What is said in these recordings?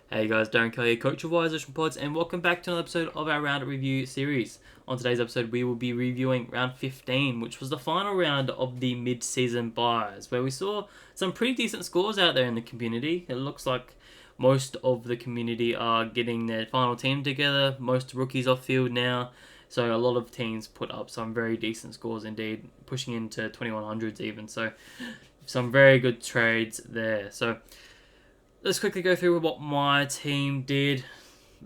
Hey guys, Darren Kelly, coach of Wise Ocean Pods, and welcome back to another episode of our round review series. On today's episode, we will be reviewing round 15, which was the final round of the mid-season buys, where we saw some pretty decent scores out there in the community. It looks like most of the community are getting their final team together, most rookies off field now, so a lot of teams put up some very decent scores indeed, pushing into 2100s even, so some very good trades there. So let's quickly go through what my team did.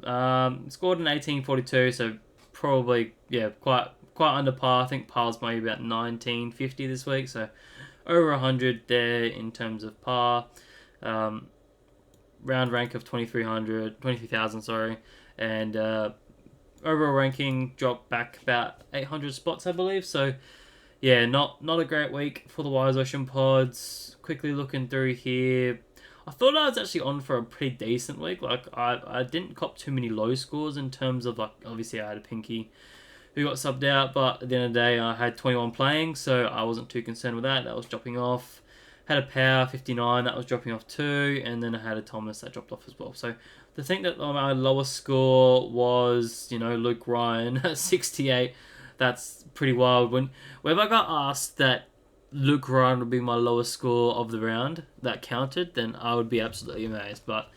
Scored an 1842, so probably quite under par. I think par's maybe about 1950 this week, so over 100 there in terms of par. Round rank of 23,000, sorry, and overall ranking dropped back about 800 spots, I believe. So yeah, not a great week for the Wise Ocean Pods. Quickly looking through here, I thought I was actually on for a pretty decent week. Like I didn't cop too many low scores in terms of, like, obviously I had a Pinky who got subbed out, but at the end of the day I had 21 playing, so I wasn't too concerned with that. That was dropping off. Had a Power 59 that was dropping off too, and then I had a Thomas that dropped off as well. So the thing that my lowest score was, Luke Ryan at 68. That's pretty wild. Whenever I got asked that Luke Ryan would be my lowest score of the round that counted, then I would be absolutely amazed. But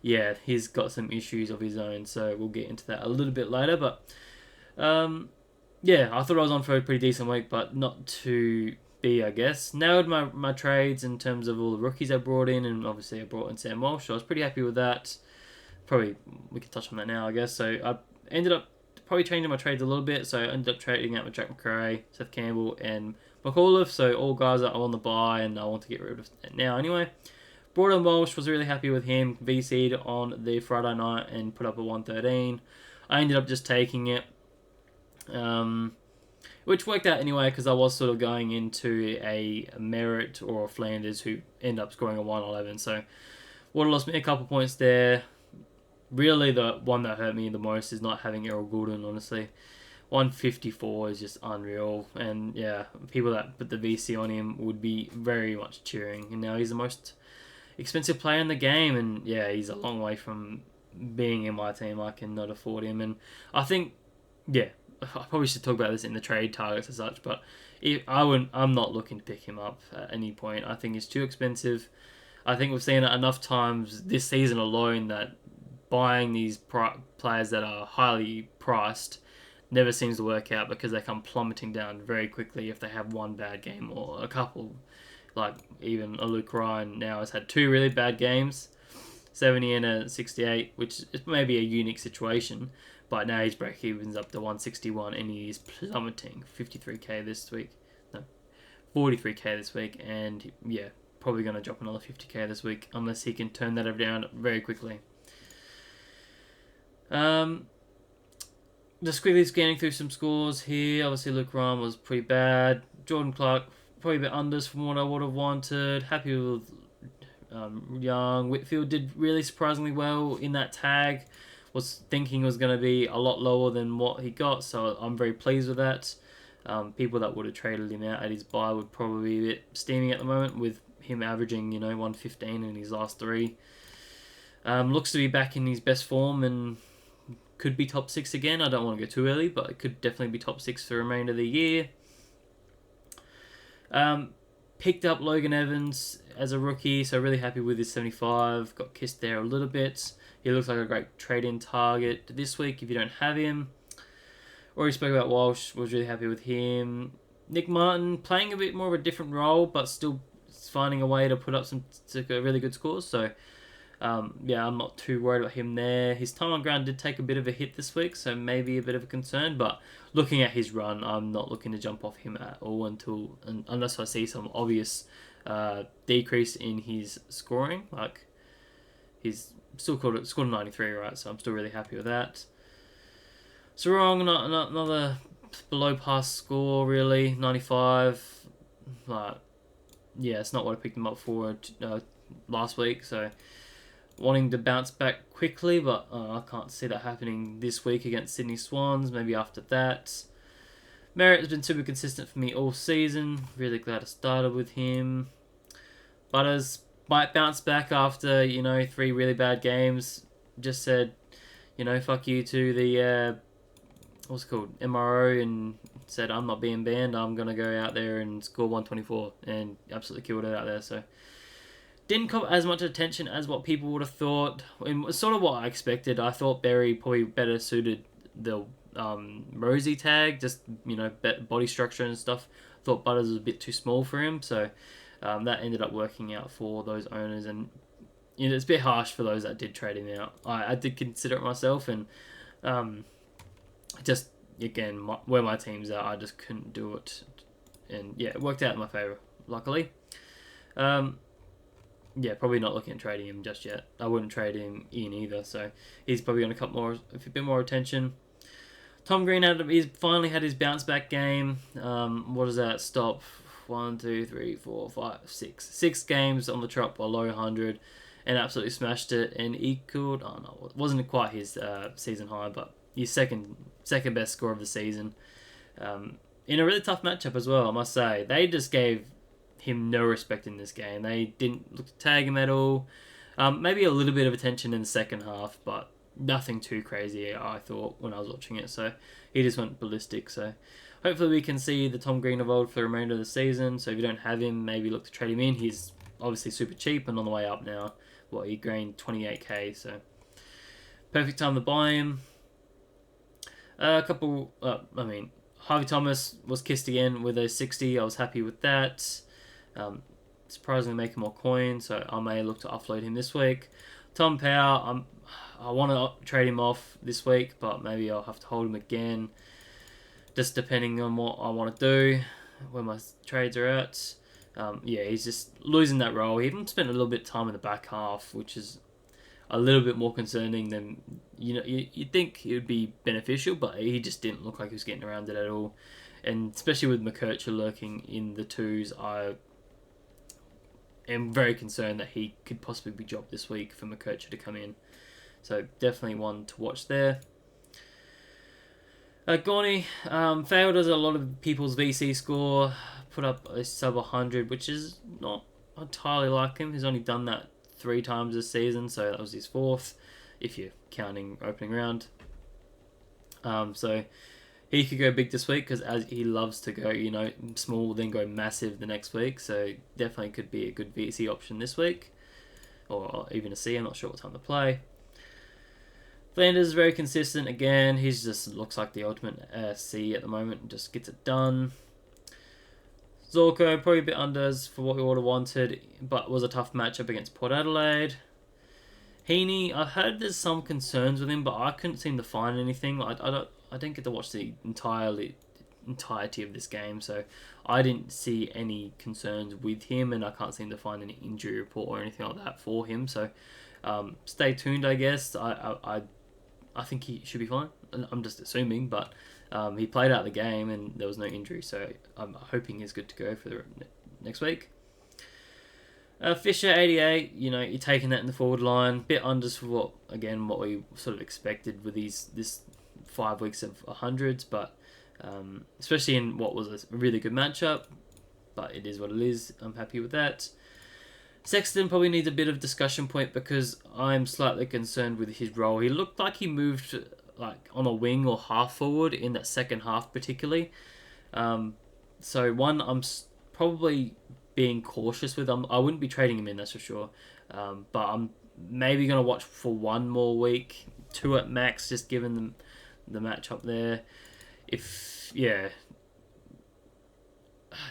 yeah, he's got some issues of his own, so we'll get into that a little bit later. But yeah, I thought I was on for a pretty decent week, but not to be, I guess. Nailed my trades in terms of all the rookies I brought in, and obviously I brought in Sam Walsh, so I was pretty happy with that. Probably we can touch on that now, I guess. So I ended up probably changing my trades a little bit, so I ended up trading out with Jack McRae, Seth Campbell, and McAuliffe, so all guys that are on the buy, and I want to get rid of it now anyway. Brought in Walsh, was really happy with him. VC'd on the Friday night and put up a 113. I ended up just taking it, which worked out anyway because I was sort of going into a Merritt or a Flanders who end up scoring a 111. So would have lost me a couple points there. Really, the one that hurt me the most is not having Errol Goulden, honestly. 154 is just unreal, and yeah, people that put the VC on him would be very much cheering. And now he's the most expensive player in the game, and yeah, he's a long way from being in my team. I cannot afford him, and I think, yeah, I probably should talk about this in the trade targets as such, but I'm not looking to pick him up at any point. I think he's too expensive. I think we've seen it enough times this season alone that buying these players that are highly priced never seems to work out because they come plummeting down very quickly if they have one bad game or a couple. Like even a Luke Ryan now has had two really bad games, 70 and a 68, which is maybe a unique situation, but now his break even's up to 161 and he's plummeting 53k this week. No, 43k this week, and yeah, probably going to drop another 50k this week unless he can turn that around very quickly. Just quickly scanning through some scores here. Obviously, Luke Ryan was pretty bad. Jordan Clark, probably a bit unders from what I would have wanted. Happy with Young. Whitfield did really surprisingly well in that tag. Was thinking it was going to be a lot lower than what he got, so I'm very pleased with that. People that would have traded him out at his buy would probably be a bit steaming at the moment with him averaging, 115 in his last three. Looks to be back in his best form and could be top 6 again. I don't want to go too early, but it could definitely be top 6 for the remainder of the year. Picked up Logan Evans as a rookie, so really happy with his 75. Got kissed there a little bit. He looks like a great trade-in target this week if you don't have him. Already spoke about Walsh, was really happy with him. Nick Martin playing a bit more of a different role, but still finding a way to put up some really good scores, so yeah, I'm not too worried about him there. His time on ground did take a bit of a hit this week, so maybe a bit of a concern. But looking at his run, I'm not looking to jump off him at all unless I see some obvious decrease in his scoring. Like he's still scored a 93, right? So I'm still really happy with that. So wrong, not another below pass score really, 95. Like yeah, it's not what I picked him up for last week, so wanting to bounce back quickly, but I can't see that happening this week against Sydney Swans. Maybe after that. Merritt has been super consistent for me all season. Really glad I started with him. Butters might bounce back after 3 really bad games. Just said fuck you to the what's it called, MRO, and said I'm not being banned. I'm gonna go out there and score 124 and absolutely killed it out there. So didn't cop as much attention as what people would have thought. It was sort of what I expected. I thought Berry probably better suited the Rosie tag, just body structure and stuff. Thought Butters was a bit too small for him, so that ended up working out for those owners. And it's a bit harsh for those that did trade him out. I did consider it myself, and just again where my teams are, I just couldn't do it. And yeah, it worked out in my favour, luckily. Yeah, probably not looking at trading him just yet. I wouldn't trade him in either, so he's probably going to cut a bit more attention. Tom Green he's finally had his bounce back game. What does that stop? 1, 2, 3, 4, 5, 6. 6 games on the trot below 100, and absolutely smashed it. And he could, oh no, it wasn't quite his season high, but his second best score of the season. In a really tough matchup as well, I must say. They just gave him no respect in this game. They didn't look to tag him at all. Maybe a little bit of attention in the second half, but nothing too crazy, I thought, when I was watching it. So he just went ballistic. So hopefully we can see the Tom Green of old for the remainder of the season. So if you don't have him, maybe look to trade him in. He's obviously super cheap and on the way up now. He gained 28k, so perfect time to buy him. Harvey Thomas was kissed again with a 60. I was happy with that. Surprisingly making more coins, so I may look to offload him this week. Tom Power, I want to trade him off this week, but maybe I'll have to hold him again, just depending on what I want to do, where my trades are at. He's just losing that role. He even spent a little bit of time in the back half, which is a little bit more concerning than you'd think it would be beneficial, but he just didn't look like he was getting around it at all. And especially with McKercher lurking in the twos, I am very concerned that he could possibly be dropped this week for McKercher to come in. So definitely one to watch there. Gorney failed as a lot of people's VC score, put up a sub 100, which is not entirely like him. He's only done that 3 times this season, so that was his 4th, if you're counting opening round. So he could go big this week, because as he loves to go, small, then go massive the next week. So definitely could be a good VC option this week, or even a C. I'm not sure what time to play. Flanders is very consistent again. He just looks like the ultimate C at the moment, and just gets it done. Zorko probably a bit unders for what we would have wanted, but was a tough matchup against Port Adelaide. Heaney, I heard there's some concerns with him, but I couldn't seem to find anything. I didn't get to watch the entirety of this game, so I didn't see any concerns with him, and I can't seem to find any injury report or anything like that for him. So stay tuned, I guess. I think he should be fine. I'm just assuming, but he played out the game and there was no injury, so I'm hoping he's good to go for the next week. Fisher 88, you're taking that in the forward line, bit unders for what we sort of expected with this 5 weeks of 100s, but especially in what was a really good matchup, but it is what it is. I'm happy with that. Sexton probably needs a bit of discussion point, because I'm slightly concerned with his role. He looked like he moved like on a wing or half forward in that second half particularly. So one, I'm probably being cautious with. I wouldn't be trading him in, that's for sure. But I'm maybe going to watch for 1 more week, 2 at max, just given them the matchup there.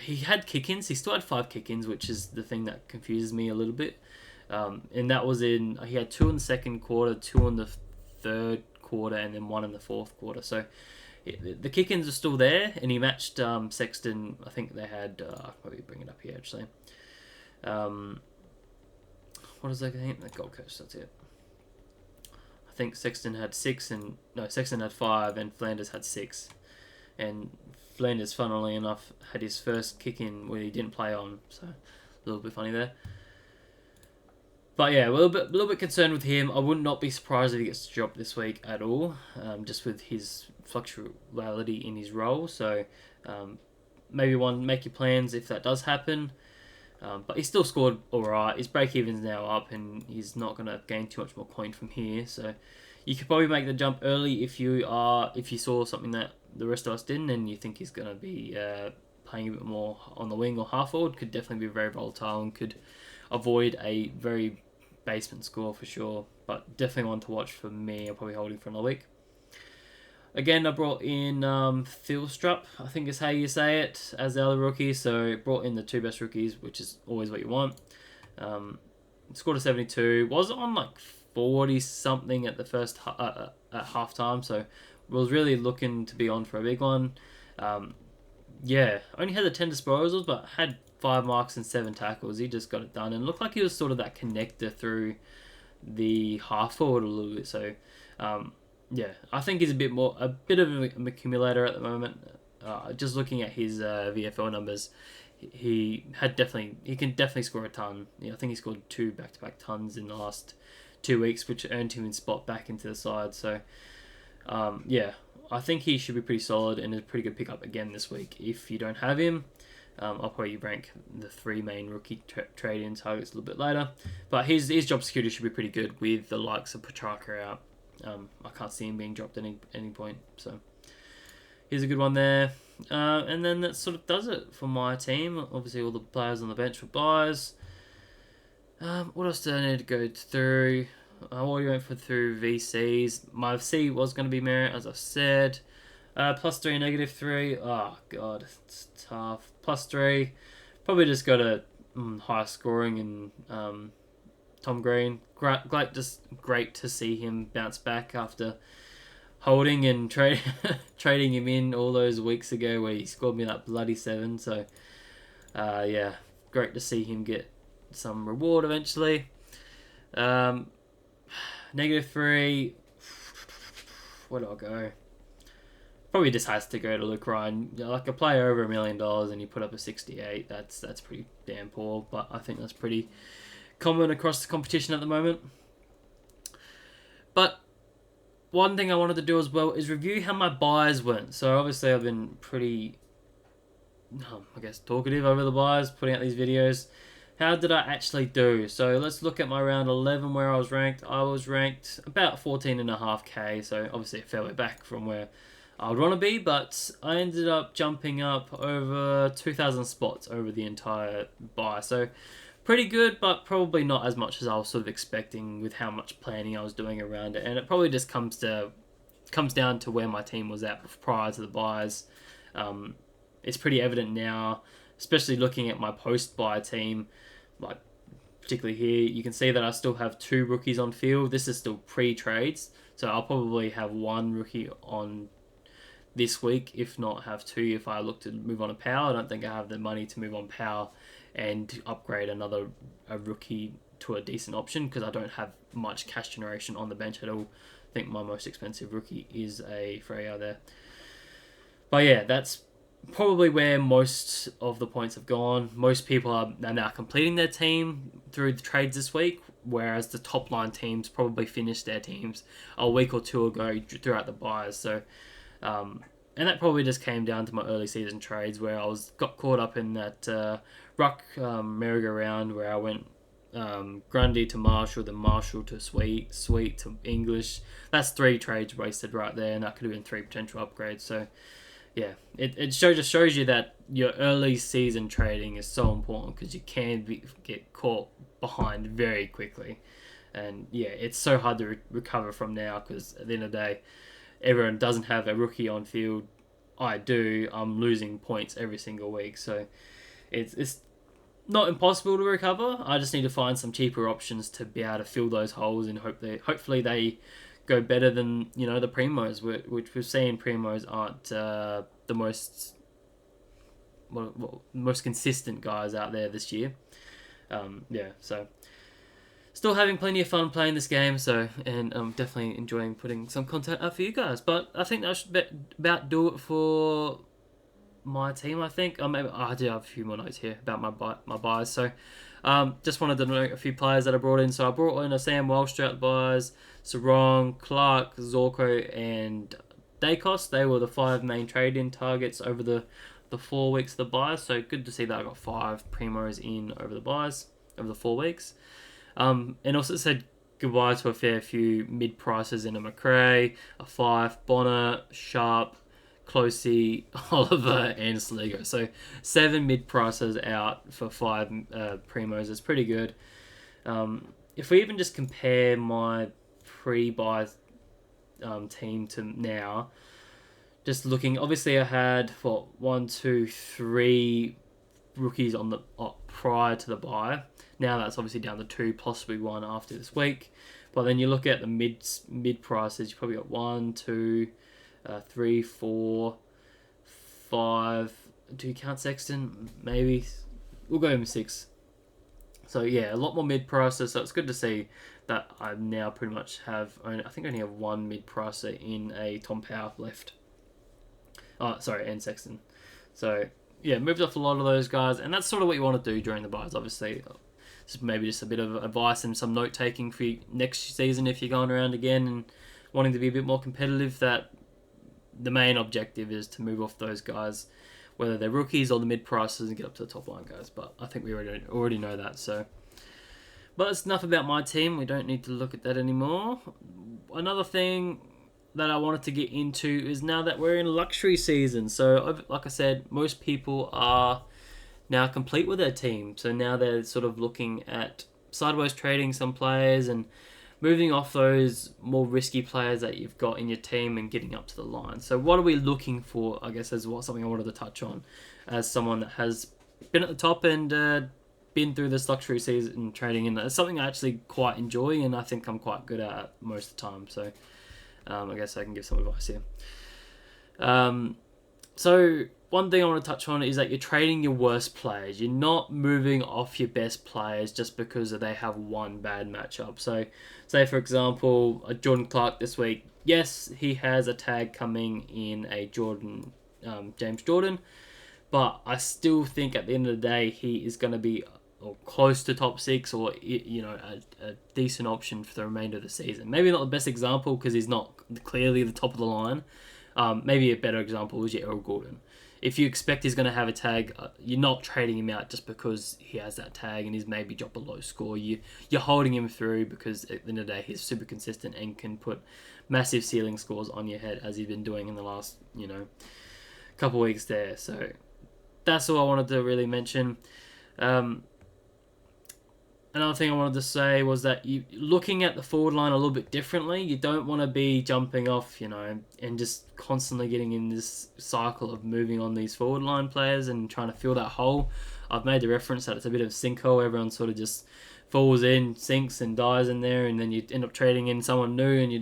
He had kick-ins. He still had 5 kick-ins, which is the thing that confuses me a little bit. And that was he had 2 in the second quarter, 2 in the third quarter, and then 1 in the fourth quarter. So the kick-ins are still there, and he matched Sexton. I think they had, I'll probably bring it up here actually. What is that game? The Gold Coast, that's it. I think Sexton had 6, Sexton had 5, and Flanders had 6. And Flanders, funnily enough, had his first kick-in where he didn't play on, so a little bit funny there. But yeah, a little bit concerned with him. I would not be surprised if he gets dropped this week at all, just with his fluctuality in his role. So maybe make your plans if that does happen. But he still scored alright. His break even's now up, and he's not going to gain too much more point from here. So you could probably make the jump early if you saw something that the rest of us didn't, and you think he's going to be playing a bit more on the wing or half forward. Could definitely be very volatile and could avoid a very basement score for sure. But definitely one to watch for me. I'm probably holding for another week. Again, I brought in Philstrup, I think is how you say it, as the other rookie. So brought in the 2 best rookies, which is always what you want. Scored a 72. Was on like 40 something at the first at half time. So was really looking to be on for a big one. Only had the 10 disposals, but had 5 marks and 7 tackles. He just got it done, and looked like he was sort of that connector through the half forward a little bit. So. I think he's a bit of an accumulator at the moment. Just looking at his VFL numbers, he can definitely score a ton. I think he scored 2 back-to-back tons in the last 2 weeks, which earned him a spot back into the side. So, I think he should be pretty solid and a pretty good pickup again this week. If you don't have him, I'll probably rank the 3 main rookie trade-in targets a little bit later. But his job security should be pretty good with the likes of Petrarca out. I can't see him being dropped at any point. So here's a good one there. And then that sort of does it for my team. Obviously, all the players on the bench for buys. What else did I need to go through? I already went through VCs. My C was going to be Merit, as I said. +3, -3. Oh, God, it's tough. +3. Probably just got a high scoring and Tom Green. Great to see him bounce back after holding and trading him in all those weeks ago where he scored me that bloody 7. So, great to see him get some reward eventually. -3. Where do I go? Probably just has to go to Luke Ryan. Like a player over $1 million and you put up a 68. That's pretty damn poor, but I think that's pretty common across the competition at the moment. But one thing I wanted to do as well is review how my buys went. So obviously I've been pretty, talkative over the buys, putting out these videos. How did I actually do? So let's look at my round 11 where I was ranked. I was ranked about 14.5k, so obviously a fair way back from where I would want to be, but I ended up jumping up over 2,000 spots over the entire buy. So pretty good, but probably not as much as I was sort of expecting with how much planning I was doing around it. And it probably just comes down to where my team was at prior to the buys. It's pretty evident now, especially looking at my post-buy team, like particularly here, you can see that I still have 2 rookies on field. This is still pre-trades, so I'll probably have 1 rookie on this week, if not have 2 if I look to move on to Power. I don't think I have the money to move on Power and upgrade a rookie to a decent option because I don't have much cash generation on the bench at all. I think my most expensive rookie is a Freya there. But yeah, that's probably where most of the points have gone. Most people are now completing their team through the trades this week, whereas the top line teams probably finished their teams a week or 2 ago throughout the buys. So, and that probably just came down to my early season trades where I got caught up in that ruck merry-go-round where I went Grundy to Marshall, then Marshall to Sweet to English. That's 3 trades wasted right there, and that could have been 3 potential upgrades. So yeah, it just shows you that your early season trading is so important because you can get caught behind very quickly. And yeah, it's so hard to recover from now because at the end of the day, everyone doesn't have a rookie on field. I do. I'm losing points every single week. So it's not impossible to recover. I just need to find some cheaper options to be able to fill those holes and hopefully they go better than the primos, which we've seen primos aren't the most consistent guys out there this year. So still having plenty of fun playing this game. And I'm definitely enjoying putting some content up for you guys. But I think that should about do it for my team. I think maybe I do have a few more notes here about my buys. So just wanted to note a few players that I brought in. So I brought in a Sam Walsh throughout the buys, Sarong, Clark, Zorko, and Dacos. They were the 5 main trade-in targets over the the 4 weeks of the buys. So good to see that I got 5 primos in over the buys over the 4 weeks. And also said goodbye to a fair few mid prices in a McRae, a Fife, Bonner, Sharp, Closey, Oliver, and Sligo. So 7 mid prices out for 5 primos is pretty good. If we even just compare my pre-buy team to now, just looking, obviously I had 1, 2, 3 rookies on the prior to the buy. Now that's obviously down to 2, possibly 1 after this week. But then you look at the mid prices, you probably got 1, 2, 3, 4, 5. Do you count Sexton? Maybe we'll go with 6. So yeah, a lot more mid prices. So it's good to see that I now pretty much have I only have 1 mid pricer in a Tom Power left. And Sexton. So yeah, moved off a lot of those guys, and that's sort of what you want to do during the buys. Obviously, maybe just a bit of advice and some note taking for next season if you're going around again and wanting to be a bit more competitive. That the main objective is to move off those guys, whether they're rookies or the mid prices, and get up to the top line guys. But I think we already know that. So, but it's enough about my team. We don't need to look at that anymore. Another thing that I wanted to get into is now that we're in luxury season. So, like I said, most people are now complete with their team. So now they're sort of looking at sideways trading some players and moving off those more risky players that you've got in your team and getting up to the line. So what are we looking for, I guess, is something I wanted to touch on as someone that has been at the top and been through this luxury season trading. And it's something I actually quite enjoy and I think I'm quite good at most of the time. So I guess I can give some advice here. So one thing I want to touch on is that you're trading your worst players. You're not moving off your best players just because they have one bad matchup. So say, for example, Jordan Clark this week. Yes, he has a tag coming in a James Jordan, but I still think at the end of the day, he is going to be close to top 6 or a decent option for the remainder of the season. Maybe not the best example because he's not clearly the top of the line. Maybe a better example is your Earl Gordon. If you expect he's going to have a tag, you're not trading him out just because he has that tag and he's maybe dropped a low score. You're holding him through because at the end of the day, he's super consistent and can put massive ceiling scores on your head as he's been doing in the last, couple weeks there. So that's all I wanted to really mention. Another thing I wanted to say was that you looking at the forward line a little bit differently. You don't want to be jumping off, and just constantly getting in this cycle of moving on these forward line players and trying to fill that hole. I've made the reference that it's a bit of a sinkhole. Everyone sort of just falls in, sinks and dies in there, and then you end up trading in someone new, and you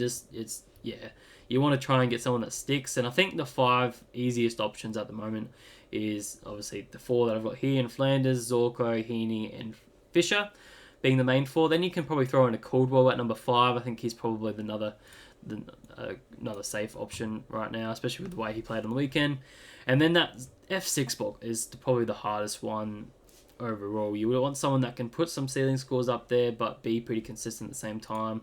want to try and get someone that sticks. And I think the 5 easiest options at the moment is obviously the 4 that I've got here in Flanders, Zorko, Heaney, and Fisher being the main 4. Then you can probably throw in a Caldwell at number 5. I think he's probably another safe option right now, especially with the way he played on the weekend. And then that F6 block is probably the hardest one overall. You would want someone that can put some ceiling scores up there, but be pretty consistent at the same time.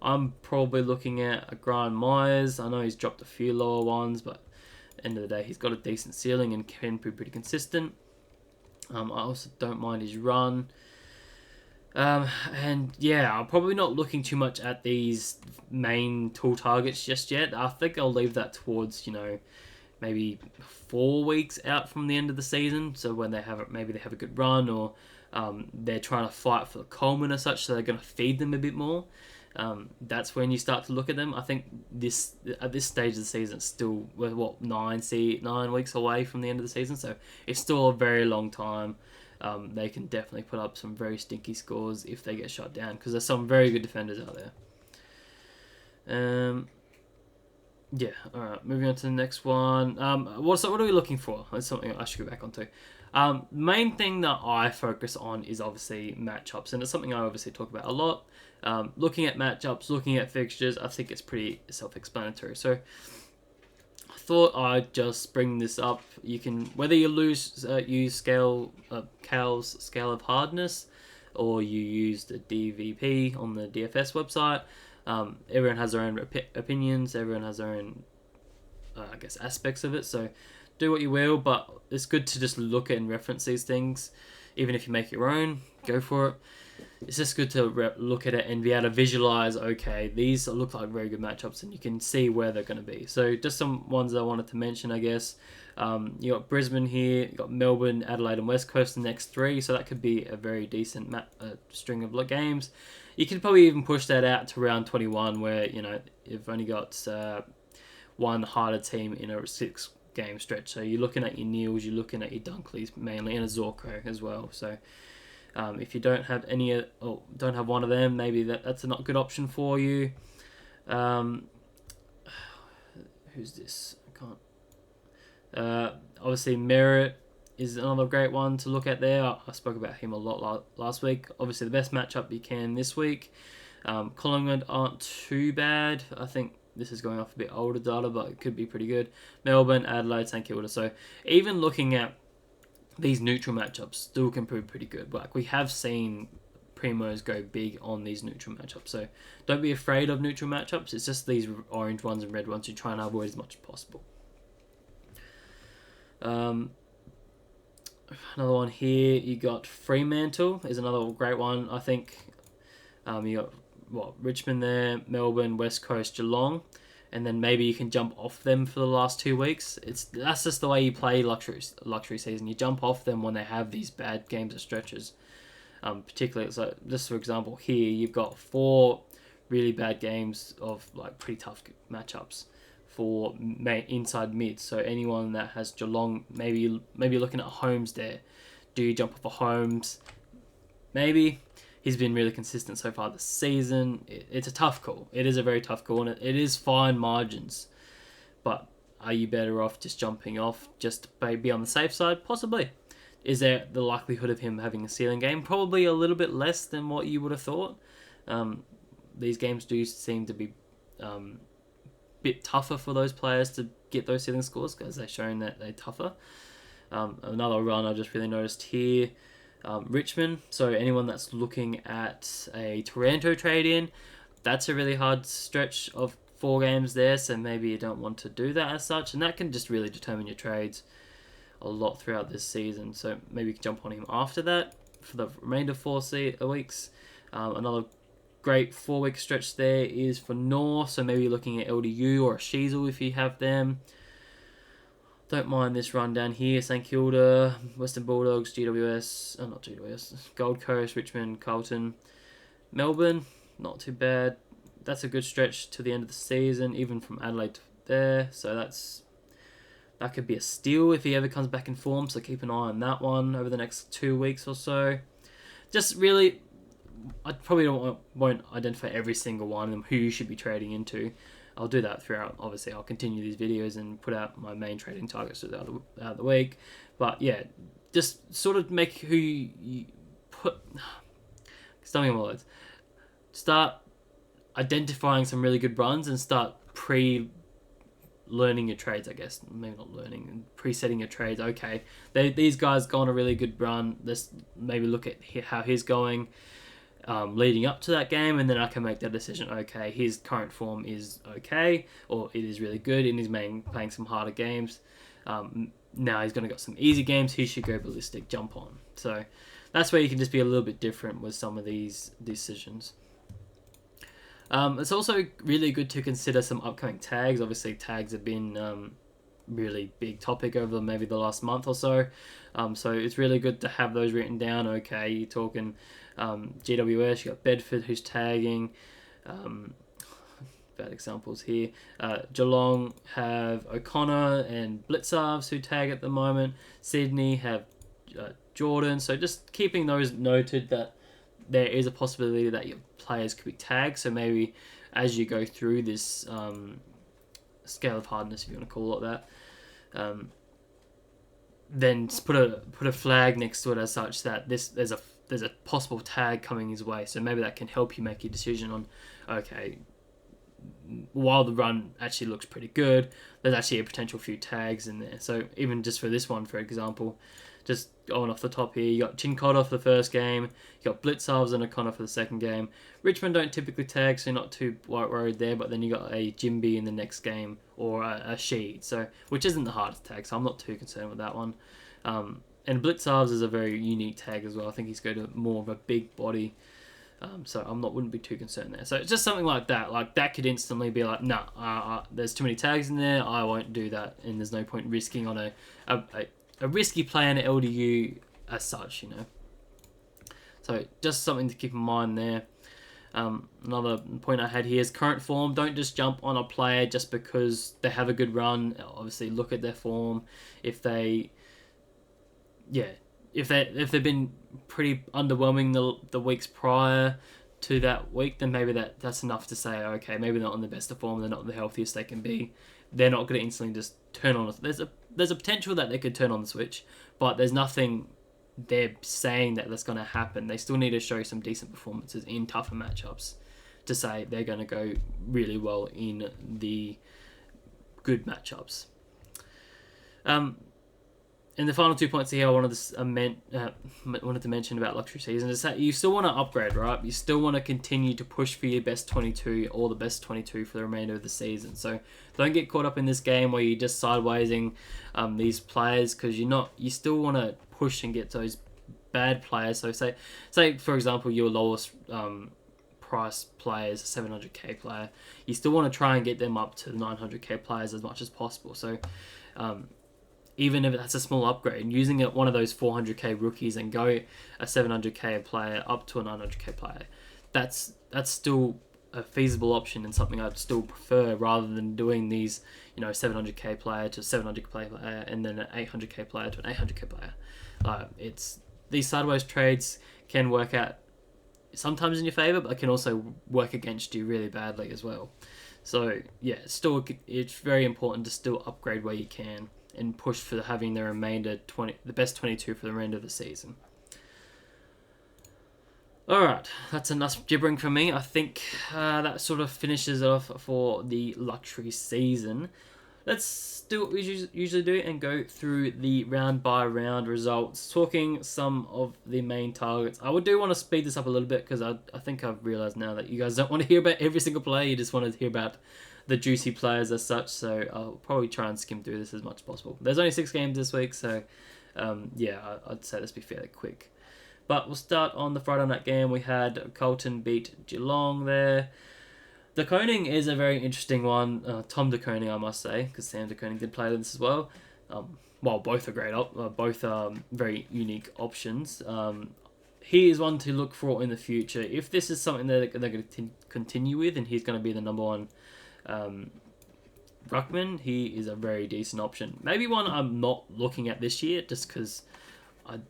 I'm probably looking at a Brian Myers. I know he's dropped a few lower ones, but at the end of the day, he's got a decent ceiling and can be pretty consistent. I also don't mind his run. I'm probably not looking too much at these main tool targets just yet. I think I'll leave that towards, maybe 4 weeks out from the end of the season. So when they have a good run or they're trying to fight for the Coleman or such, so they're going to feed them a bit more. That's when you start to look at them. I think at this stage of the season, it's still 9 weeks away from the end of the season, so it's still a very long time. They can definitely put up some very stinky scores if they get shut down because there's some very good defenders out there. Alright, moving on to the next one. What are we looking for? That's something I should go back onto. Main thing that I focus on is obviously matchups, and it's something I obviously talk about a lot. Looking at matchups, looking at fixtures, I think it's pretty self-explanatory. So I thought I'd just bring this up. You can, whether you use Cal's scale of hardness, or you use the DVP on the DFS website. Everyone has their own opinions. Everyone has their own, aspects of it. So do what you will, but it's good to just look at and reference these things. Even if you make your own, go for it. It's just good to look at it and be able to visualize, okay, these look like very good matchups, and you can see where they're going to be. So just some ones I wanted to mention, I guess. You got Brisbane here, you got Melbourne, Adelaide, and West Coast the next three, so that could be a very decent string of games. You could probably even push that out to round 21, where you've only got one harder team in a 6-game stretch. So you're looking at your Neils, you're looking at your Dunkleys mainly, and a Zorko as well. So if you don't have don't have one of them, maybe that's a not good option for you. Who's this? I can't. Obviously, Merritt is another great one to look at there. I spoke about him a lot last week. Obviously, the best matchup you can this week. Collingwood aren't too bad. I think this is going off a bit older data, but it could be pretty good. Melbourne, Adelaide, St Kilda. So even looking at these neutral matchups still can prove pretty good. Like, we have seen Primos go big on these neutral matchups. So don't be afraid of neutral matchups. It's just these orange ones and red ones you try and avoid as much as possible. Another one here, you got Fremantle is another great one. I think you got Richmond there, Melbourne, West Coast, Geelong, and then maybe you can jump off them for the last 2 weeks. That's just the way you play luxury season. You jump off them when they have these bad games or stretches. Particularly, so just for example, here you've got 4 really bad games of pretty tough matchups for inside mid. So anyone that has Geelong, maybe looking at Holmes there. Do you jump off of Holmes? Maybe. He's been really consistent so far this season. It's a tough call. It is a very tough call, and it is fine margins. But are you better off just jumping off just to be on the safe side? Possibly. Is there the likelihood of him having a ceiling game? Probably a little bit less than what you would have thought. These games do seem to be bit tougher for those players to get those ceiling scores because they've shown that they're tougher. Another run I just really noticed here, Richmond. So anyone that's looking at a Toronto trade-in, that's a really hard stretch of 4 games there, so maybe you don't want to do that as such, and that can just really determine your trades a lot throughout this season. So maybe you can jump on him after that for the remainder of 4 weeks. Another great 4-week stretch there is for North, so maybe you're looking at LDU or a Sheasel if you have them. Don't mind this run down here. St Kilda, Western Bulldogs, Gold Coast, Richmond, Carlton, Melbourne, not too bad. That's a good stretch to the end of the season, even from Adelaide to there. So that could be a steal if he ever comes back in form. So keep an eye on that one over the next 2 weeks or so. Just really, I probably won't identify every single one of them who you should be trading into. I'll do that throughout. Obviously, I'll continue these videos and put out my main trading targets throughout the week. But yeah, just sort of make who you put. Stumbling on my words. Start identifying some really good runs and start learning your trades, I guess. Maybe not learning, presetting your trades. Okay, these guys go on a really good run. Let's maybe look at how he's going leading up to that game, and then I can make that decision. Okay, his current form is okay, or it is really good, and he's playing some harder games. Now he's going to got some easy games. He should go ballistic, jump on. So that's where you can just be a little bit different with some of these decisions. It's also really good to consider some upcoming tags. Obviously, tags have been really big topic over maybe the last month or so. So it's really good to have those written down. Okay, you're talking GWS, you got Bedford who's tagging. Bad examples here. Geelong have O'Connor and Blitzarves who tag at the moment. Sydney have Jordan. So just keeping those noted that there is a possibility that your players could be tagged. So maybe as you go through this scale of hardness, if you want to call it that, then just put a flag next to it as such that there's a possible tag coming his way. So maybe that can help you make your decision on, okay, while the run actually looks pretty good, there's actually a potential few tags in there. So even just for this one, for example, just going off the top here, you got Chincotta for the first game, you got Blitzarves and O'Connor for the second game. Richmond don't typically tag, so you're not too worried there, but then you got a Jimby in the next game, or a She, so which isn't the hardest tag, so I'm not too concerned with that one. And Blitzarves is a very unique tag as well. I think he's got more of a big body, so wouldn't be too concerned there. So it's just something like that could instantly be like, nah, there's too many tags in there, I won't do that, and there's no point risking on a risky play in an LDU as such, you know. So just something to keep in mind there. Another point I had here is current form. Don't just jump on a player just because they have a good run. Obviously, look at their form. If they've been pretty underwhelming the weeks prior to that week, then maybe that's enough to say, okay, maybe they're not in the best of form. They're not the healthiest they can be. They're not going to instantly just turn on. There's a potential that they could turn on the switch, but there's nothing they're saying that's going to happen. They still need to show some decent performances in tougher matchups to say they're going to go really well in the good matchups. And the final 2 points here I wanted to mention about luxury season is that you still want to upgrade, right? You still want to continue to push for your best 22 or the best 22 for the remainder of the season. So don't get caught up in this game where you're just sidewaysing these players, because you still want to push and get those bad players. So say for example your lowest price player is a 700k player. You still want to try and get them up to the 900k players as much as possible. So even if that's a small upgrade, using one of those 400k rookies and go a 700k player up to a 900k player, that's still a feasible option and something I'd still prefer, rather than doing these 700k player to 700k player and then an 800k player to an 800k player. These sideways trades can work out sometimes in your favor, but it can also work against you really badly as well. So yeah, it's very important to still upgrade where you can and push for having the best 22 for the remainder of the season. Alright, that's enough gibbering from me. I think that sort of finishes it off for the luxury season. Let's do what we usually do and go through the round by round results, talking some of the main targets. I do want to speed this up a little bit, because I think I've realised now that you guys don't want to hear about every single player, you just want to hear about the juicy players as such, so I'll probably try and skim through this as much as possible. There's only 6 games this week, so I'd say this be fairly quick. But we'll start on the Friday night game. We had Carlton beat Geelong there. De Koning is a very interesting one. Tom De Koning, I must say, because Sam De Koning did play this as well. Both are great, both are very unique options. He is one to look for in the future. If this is something that they're going to continue with, and he's going to be the number one ruckman, he is a very decent option. Maybe one I'm not looking at this year, just because I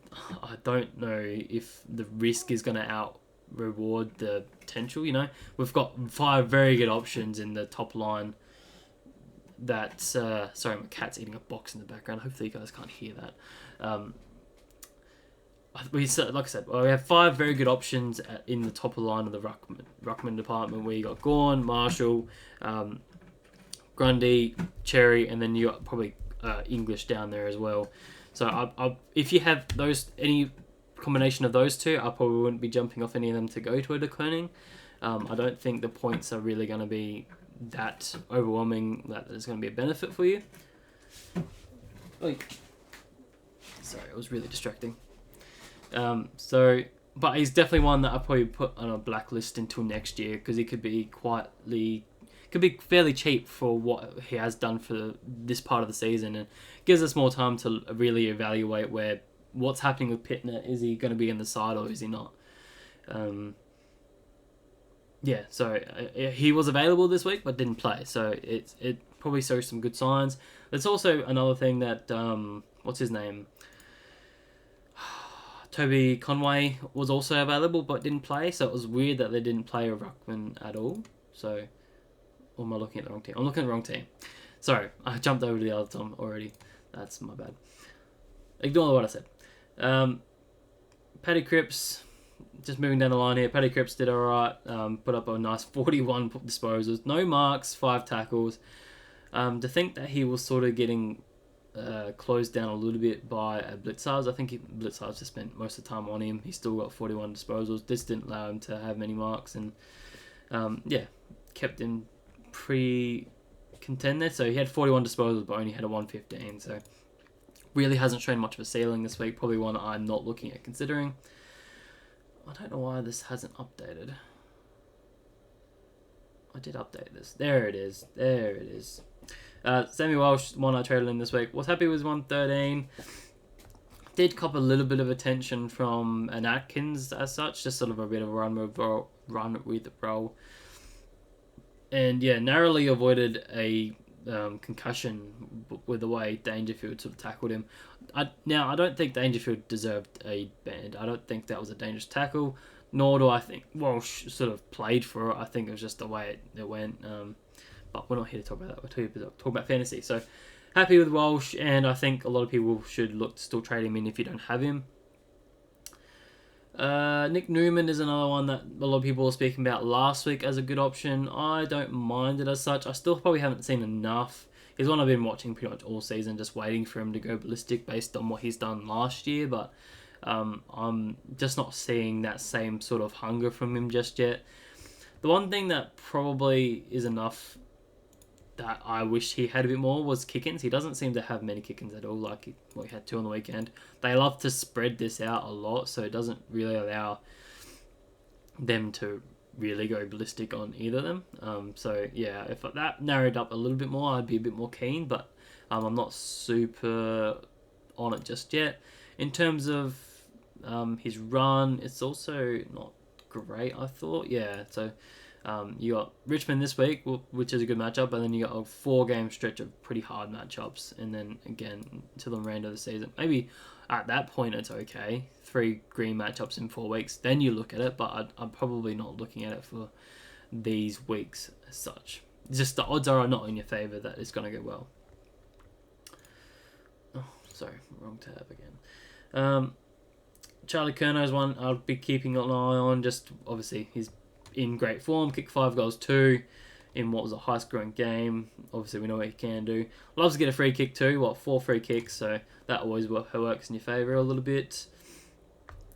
don't know if the risk is going to out-reward the potential, We've got 5 very good options in the top line. Sorry, my cat's eating a box in the background. Hopefully you guys can't hear that. Like I said, we have 5 very good options in the top line of the ruckman department, where you got Gawn, Marshall, Grundy, Cherry, and then you got probably English down there as well. So if you have any combination of those two, I probably wouldn't be jumping off any of them to go to a De Koning. I don't think the points are really going to be that overwhelming that there's going to be a benefit for you. Sorry, it was really distracting. But he's definitely one that I probably put on a blacklist until next year, because he could be fairly cheap for what he has done for this part of the season, and gives us more time to really evaluate what's happening with Pittner. Is he going to be in the side or is he not? So he was available this week but didn't play, so it probably shows some good signs. There's also another thing that what's his name? Toby Conway was also available but didn't play, so it was weird that they didn't play a ruckman at all. So, or am I looking at the wrong team? I'm looking at the wrong team. Sorry, I jumped over to the other Tom already. That's my bad. Ignore what I said. Paddy Cripps, just moving down the line here. Paddy Cripps did alright. Put up a nice 41 disposals. No marks, 5 tackles. To think that he was sort of getting closed down a little bit by Blitzars. I think Blitzars just spent most of the time on him. He still got 41 disposals. This didn't allow him to have many marks, and kept him pretty contender. So he had 41 disposals, but only had a 115. So really hasn't shown much of a ceiling this week. Probably one I'm not looking at considering. I don't know why this hasn't updated. I did update this. There it is. There it is. Sammy Walsh, one I traded in this week. Was happy with 113. Did cop a little bit of attention from an Atkins as such. Just sort of a bit of a run with role. And yeah, narrowly avoided a concussion with the way Dangerfield sort of tackled him. I don't think Dangerfield deserved a band. I don't think that was a dangerous tackle, nor do I think Walsh sort of played for it. I think it was just the way it went. But we're not here to talk about that. We're here to talk about fantasy. So happy with Walsh, and I think a lot of people should look to still trade him in if you don't have him. Nick Newman is another one that a lot of people were speaking about last week as a good option. I don't mind it as such. I still probably haven't seen enough. He's one I've been watching pretty much all season, just waiting for him to go ballistic based on what he's done last year. But I'm just not seeing that same sort of hunger from him just yet. The one thing that probably is enough that I wish he had a bit more was kick-ins. He doesn't seem to have many kick-ins at all. Like, he had 2 on the weekend. They love to spread this out a lot, so it doesn't really allow them to really go ballistic on either of them. So yeah, if that narrowed up a little bit more, I'd be a bit more keen, but I'm not super on it just yet. In terms of his run, it's also not great, I thought. Yeah, so you got Richmond this week, which is a good matchup, and then you got a 4-game stretch of pretty hard matchups, and then again until the end of the season. Maybe at that point it's okay. 3 green matchups in 4 weeks, then you look at it, but I'm probably not looking at it for these weeks as such. Just the odds are not in your favour that it's going to go well. Oh, sorry, wrong tab again. Charlie Curnow is one I'll be keeping an eye on. Just obviously he's in great form, kicked 5 goals, 2 in what was a high-scoring game. Obviously, we know what he can do. Loves to get a free kick too. 4 free kicks, so that always works in your favour a little bit.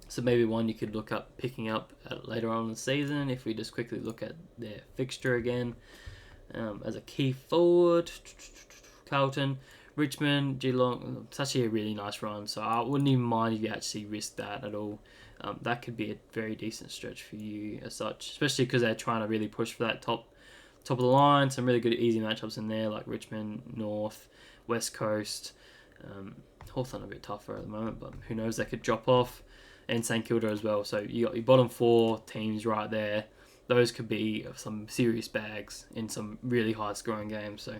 So maybe one you could look up picking up later on in the season if we just quickly look at their fixture again. As a key forward, Carlton, Richmond, Geelong. It's actually a really nice run, so I wouldn't even mind if you actually risked that at all. That could be a very decent stretch for you as such, especially because they're trying to really push for that top of the line. Some really good easy matchups in there, like Richmond, North, West Coast. Hawthorn a bit tougher at the moment, but who knows, they could drop off. And St Kilda as well. So you got your bottom 4 teams right there. Those could be some serious bags in some really high scoring games. So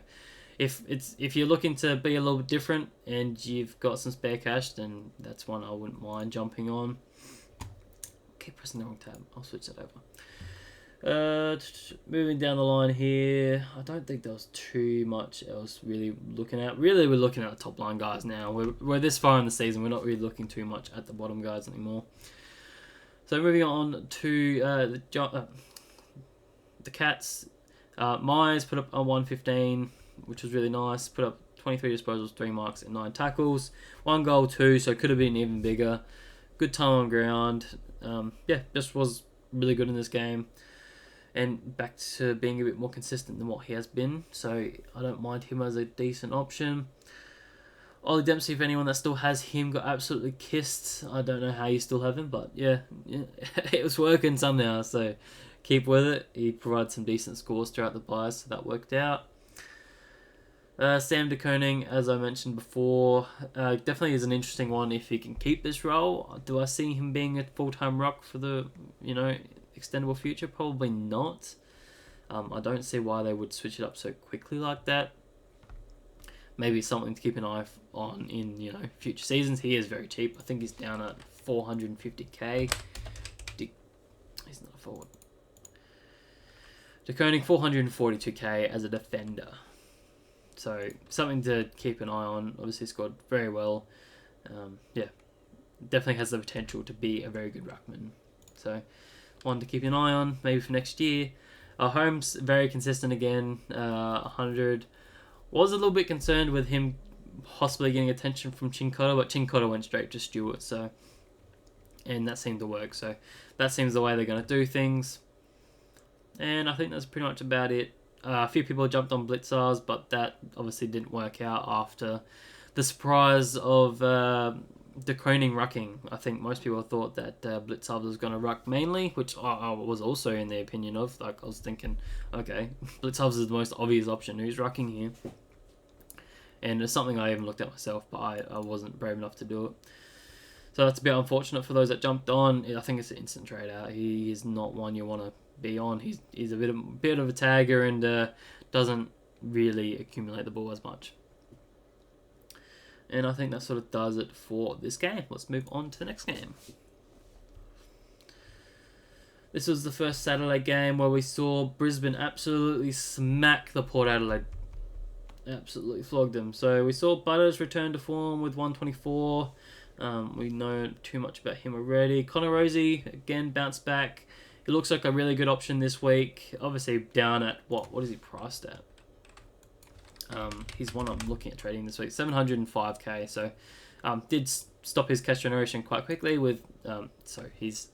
if you're looking to be a little bit different and you've got some spare cash, then that's one I wouldn't mind jumping on. Keep pressing the wrong tab. I'll switch that over. Moving down the line here, I don't think there was too much else really looking at. Really, we're looking at the top line guys now. We're this far in the season. We're not really looking too much at the bottom guys anymore. So moving on to the Cats. Myers put up a 115, which was really nice. Put up 23 disposals, 3 marks, and 9 tackles. 1 goal, 2, so it could have been even bigger. Good time on ground. Just was really good in this game. And back to being a bit more consistent than what he has been. So I don't mind him as a decent option. Ollie Dempsey, if anyone that still has him, got absolutely kissed. I don't know how you still have him, but yeah it was working somehow. So keep with it. He provided some decent scores throughout the buys, so that worked out. Sam de Koning, as I mentioned before, definitely is an interesting one if he can keep this role. Do I see him being a full-time rock for the extendable future? Probably not. I don't see why they would switch it up so quickly like that. Maybe something to keep an eye on in future seasons. He is very cheap. I think he's down at 450k. He's not a forward. De Koning 442k as a defender. So something to keep an eye on. Obviously scored very well. Definitely has the potential to be a very good ruckman. So one to keep an eye on, maybe for next year. Holmes, very consistent again, 100. Was a little bit concerned with him possibly getting attention from Chincotta, but Chincotta went straight to Stewart, and that seemed to work. So that seems the way they're going to do things. And I think that's pretty much about it. A few people jumped on Blitzers, but that obviously didn't work out after the surprise of the Kroning rucking. I think most people thought that Blitzers was going to ruck mainly, which I was also in the opinion of. Like, I was thinking, okay, Blitzers is the most obvious option. Who's rucking here? And it's something I even looked at myself, but I wasn't brave enough to do it. So that's a bit unfortunate for those that jumped on. I think it's an instant trade out. He is not one you want to be on. He's a bit of a tagger and doesn't really accumulate the ball as much. And I think that sort of does it for this game. Let's move on to the next game. This was the first Saturday game where we saw Brisbane absolutely smack the Port Adelaide. Absolutely flogged them. So we saw Butters return to form with 124. We know too much about him already. Connor Rosie, again, bounced back. He looks like a really good option this week. Obviously down at, what is he priced at? He's one I'm looking at trading this week, 705k. So did stop his cash generation quite quickly with, his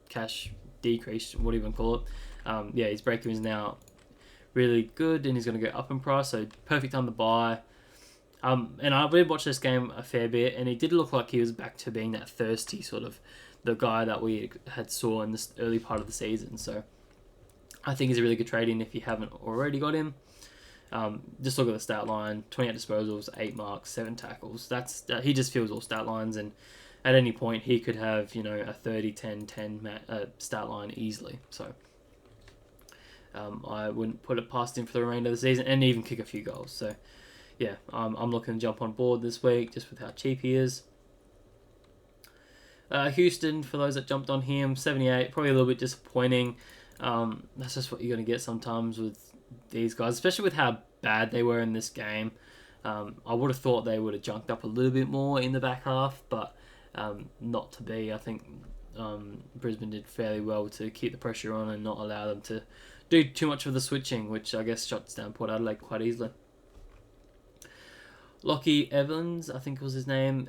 cash decrease, what do you even call it? His break-even is now really good and he's going to go up in price, so perfect time to buy. And I really watched this game a fair bit, and he did look like he was back to being that thirsty sort of the guy that we had saw in this early part of the season. So I think he's a really good trade in if you haven't already got him. Just look at the stat line: 28 disposals, 8 marks, 7 tackles. He just fills all stat lines, and at any point he could have a 30, 10, 10 stat line easily. So I wouldn't put it past him for the remainder of the season, and even kick a few goals. So yeah, I'm looking to jump on board this week just with how cheap he is. Houston, for those that jumped on him, 78, probably a little bit disappointing. That's just what you're going to get sometimes with these guys, especially with how bad they were in this game. I would have thought they would have jumped up a little bit more in the back half, but not to be. I think Brisbane did fairly well to keep the pressure on and not allow them to do too much of the switching, which I guess shuts down Port Adelaide quite easily. Lockie Evans, I think was his name,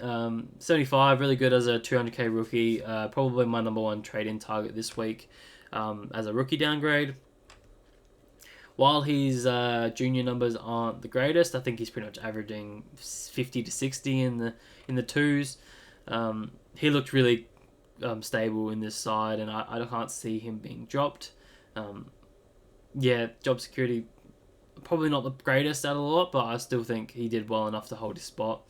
75, really good as a 200k rookie, probably my number one trade-in target this week as a rookie downgrade. While his junior numbers aren't the greatest, I think he's pretty much averaging 50 to 60 in the twos. He looked really stable in this side, and I can't see him being dropped. Job security, probably not the greatest out of the lot, but I still think he did well enough to hold his spot.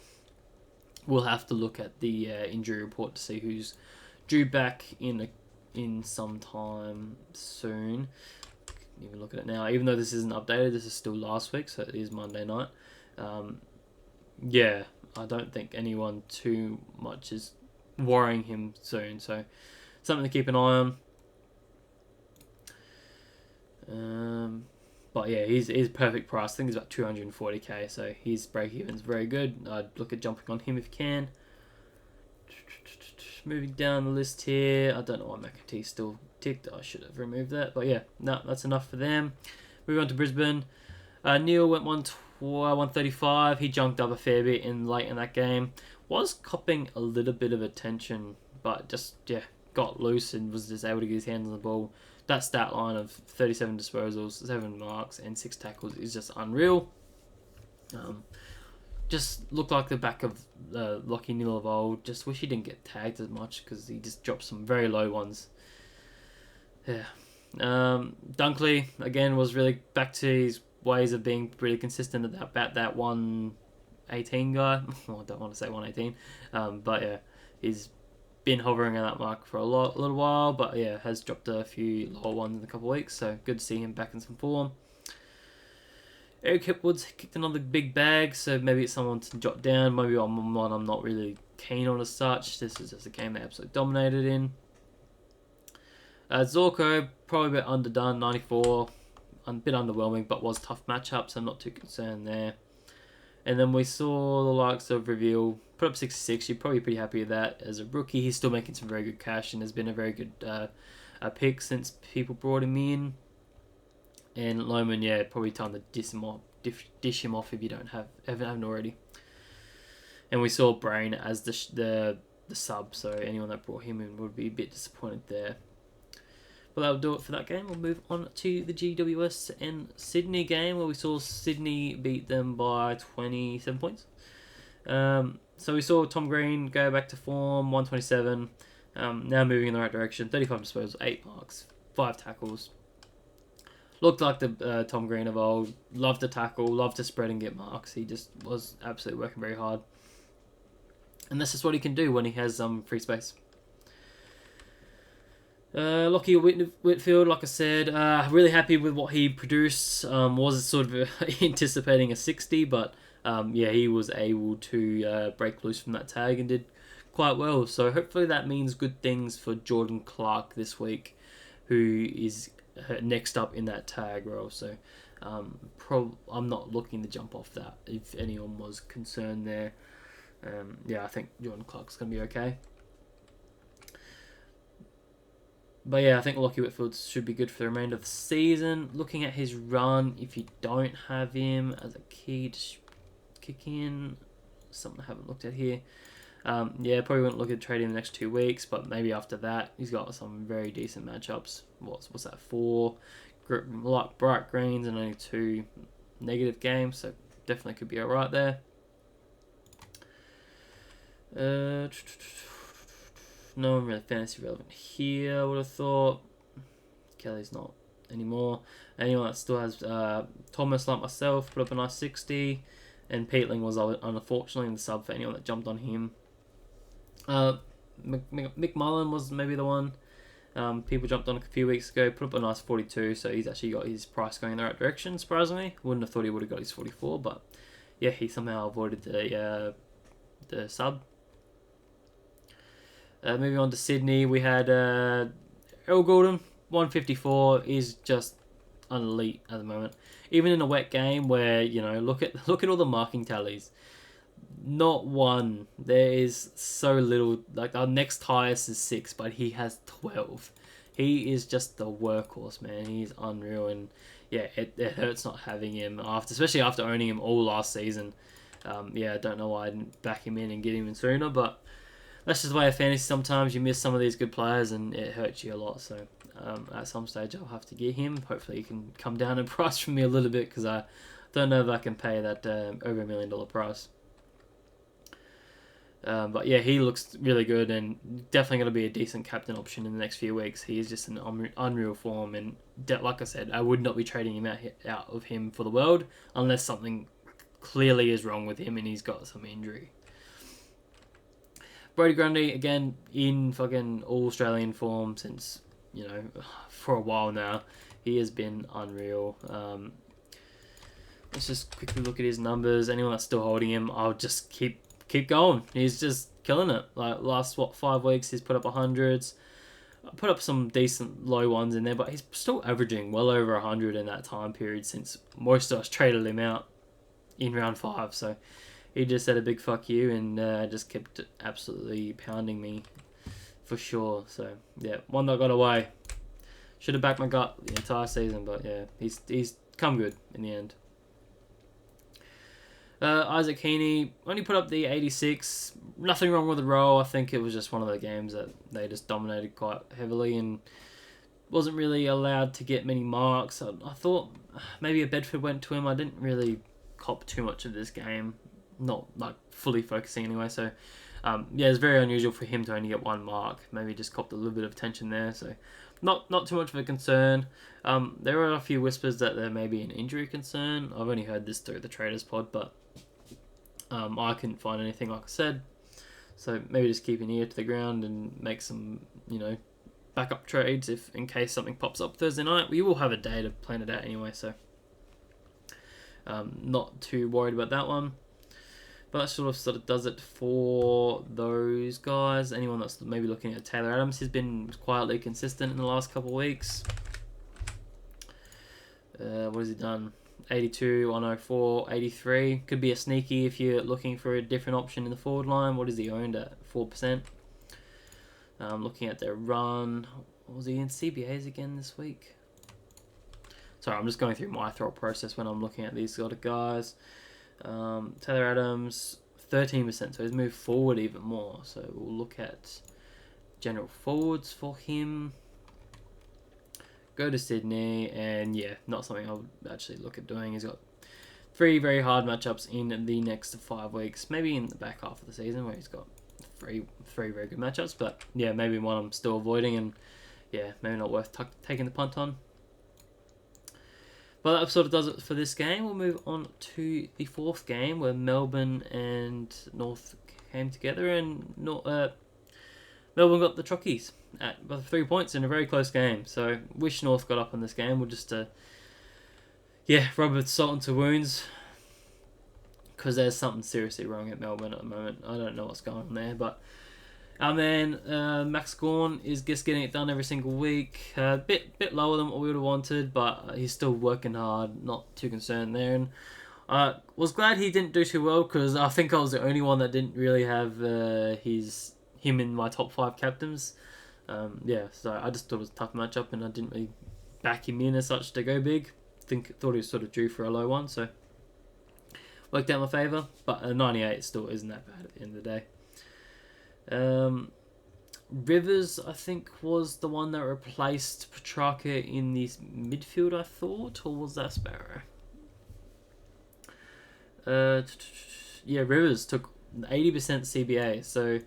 We'll have to look at the injury report to see who's due back in some time soon. Even look at it now. Even though this isn't updated, this is still last week, so it is Monday night. I don't think anyone too much is worrying him soon, so something to keep an eye on. But yeah, he's perfect price. I think he's about 240k, so his break-even's very good. I'd look at jumping on him if you can. Moving down the list here, I don't know why McAtee's still ticked. I should have removed that, but yeah, no, that's enough for them. Moving on to Brisbane. Neil went 135. He jumped up a fair bit late in that game. Was copping a little bit of attention, but just got loose and was just able to get his hands on the ball. That stat line of 37 disposals, 7 marks, and 6 tackles is just unreal. Just looked like the back of Lockie Neal of old. Just wish he didn't get tagged as much because he just dropped some very low ones. Yeah. Dunkley, again, was really back to his ways of being really consistent about that 118 guy. Well, I don't want to say 118. But yeah, he's been hovering on that mark for a little while, but yeah, has dropped a few lower ones in a couple of weeks, so good to see him back in some form. Eric Hipwood's kicked another big bag, so maybe it's someone to jot down. Maybe I'm one I'm not really keen on as such. This is just a game they absolutely dominated in. Zorko, probably a bit underdone, 94. A bit underwhelming, but was tough matchup, so I'm not too concerned there. And then we saw the likes of Reveal put up 66. You're probably pretty happy with that. As a rookie, he's still making some very good cash and has been a very good pick since people brought him in. And Loman, probably time to dish him off if you haven't already. and we saw Brain as the sub. So anyone that brought him in would be a bit disappointed there. But that'll do it for that game. We'll move on to the GWS and Sydney game, where we saw Sydney beat them by 27 points. So we saw Tom Green go back to form, 127. Now moving in the right direction. 35 disposals, 8 marks, 5 tackles. Looked like the Tom Green of old. Loved to tackle, loved to spread and get marks. He just was absolutely working very hard. And this is what he can do when he has free space. Lockie Whitfield, like I said, really happy with what he produced. Was sort of anticipating a 60, but yeah, he was able to break loose from that tag and did quite well. So hopefully that means good things for Jordan Clark this week, who is next up in that tag role. So I'm not looking to jump off that if anyone was concerned there. Yeah, I think Jordan Clark's going to be okay. But yeah, I think Lockie Whitfield should be good for the remainder of the season. Looking at his run, if you don't have him as a key to kick in, something I haven't looked at here. Yeah, probably wouldn't look at trading the next 2 weeks, but maybe after that, he's got some very decent matchups. What's that, 4 bright greens and only 2 negative games, so definitely could be alright there. No one really fantasy relevant here, I would have thought. Kelly's not anymore. Anyone that still has Thomas, like myself, put up a nice 60. And Peatling was unfortunately in the sub for anyone that jumped on him. Mick Mullen was maybe the one people jumped on a few weeks ago. Put up a nice 42, so he's actually got his price going in the right direction, surprisingly. Wouldn't have thought he would have got his 44, but yeah, he somehow avoided the sub. Moving on to Sydney, we had Earl Gordon, 154, is just an elite at the moment. Even in a wet game where, you know, look at all the marking tallies. Not one. There is so little. Like, our next highest is 6, but he has 12. He is just the workhorse, man. He's unreal, and yeah, it hurts not having him especially after owning him all last season. Yeah, I don't know why I didn't back him in and get him in sooner, but that's just the way of fantasy. Sometimes you miss some of these good players and it hurts you a lot. So at some stage I'll have to get him. Hopefully he can come down in price from me a little bit, because I don't know if I can pay that over $1 million price. But yeah, he looks really good and definitely going to be a decent captain option in the next few weeks. He is just an unreal form, and like I said, I would not be trading him out of him for the world unless something clearly is wrong with him and he's got some injury. Brodie Grundy, again, in fucking all-Australian form since, you know, for a while now. He has been unreal. Let's just quickly look at his numbers. Anyone that's still holding him, I'll just keep going. He's just killing it. Like, last, 5 weeks, he's put up 100s. Put up some decent low ones in there, but he's still averaging well over 100 in that time period since most of us traded him out in round 5, so he just said a big fuck you and just kept absolutely pounding me for sure. So yeah, one that got away. Should have backed my gut the entire season, but yeah, he's come good in the end. Isaac Heaney only put up the 86. Nothing wrong with the role. I think it was just one of the games that they just dominated quite heavily and wasn't really allowed to get many marks. I thought maybe a Bedford went to him. I didn't really cop too much of this game. Not like fully focusing anyway, so yeah, it's very unusual for him to only get 1 mark. Maybe just copped a little bit of attention there, so not too much of a concern. There are a few whispers that there may be an injury concern. I've only heard this through the Traders pod, but I couldn't find anything, like I said, so maybe just keep an ear to the ground and make some, you know, backup trades if in case something pops up Thursday night. We will have a day to plan it out anyway, so not too worried about that one. But that sort of does it for those guys. Anyone that's maybe looking at Taylor Adams, he's been quietly consistent in the last couple of weeks. What has he done? 82, 104, 83. Could be a sneaky if you're looking for a different option in the forward line. What is he owned at? 4%. Looking at their run. Was he in CBAs again this week? Sorry, I'm just going through my thought process when I'm looking at these sort of guys. Taylor Adams, 13%, so he's moved forward even more. So we'll look at general forwards for him. Go to Sydney, and yeah, not something I would actually look at doing. He's got 3 very hard matchups in the next 5 weeks, maybe in the back half of the season where he's got three very good matchups. But yeah, maybe one I'm still avoiding, and yeah, maybe not worth taking the punt on. But that sort of does it for this game. We'll move on to the 4th game where Melbourne and North came together, and Melbourne got the Chockies at 3 points in a very close game. So wish North got up in this game. We'll just rub salt into wounds, because there's something seriously wrong at Melbourne at the moment. I don't know what's going on there, but our man Max Gawn is just getting it done every single week. Bit lower than what we would have wanted, but he's still working hard. Not too concerned there. And was glad he didn't do too well, because I think I was the only one that didn't really have him in my top 5 captains. So I just thought it was a tough matchup, and I didn't really back him in as such to go big. Thought he was sort of due for a low one, so worked out in my favour. But a 98 still isn't that bad at the end of the day. Rivers, I think, was the one that replaced Petrarca in the midfield, I thought, or was that Sparrow? Rivers took 80% CBA, so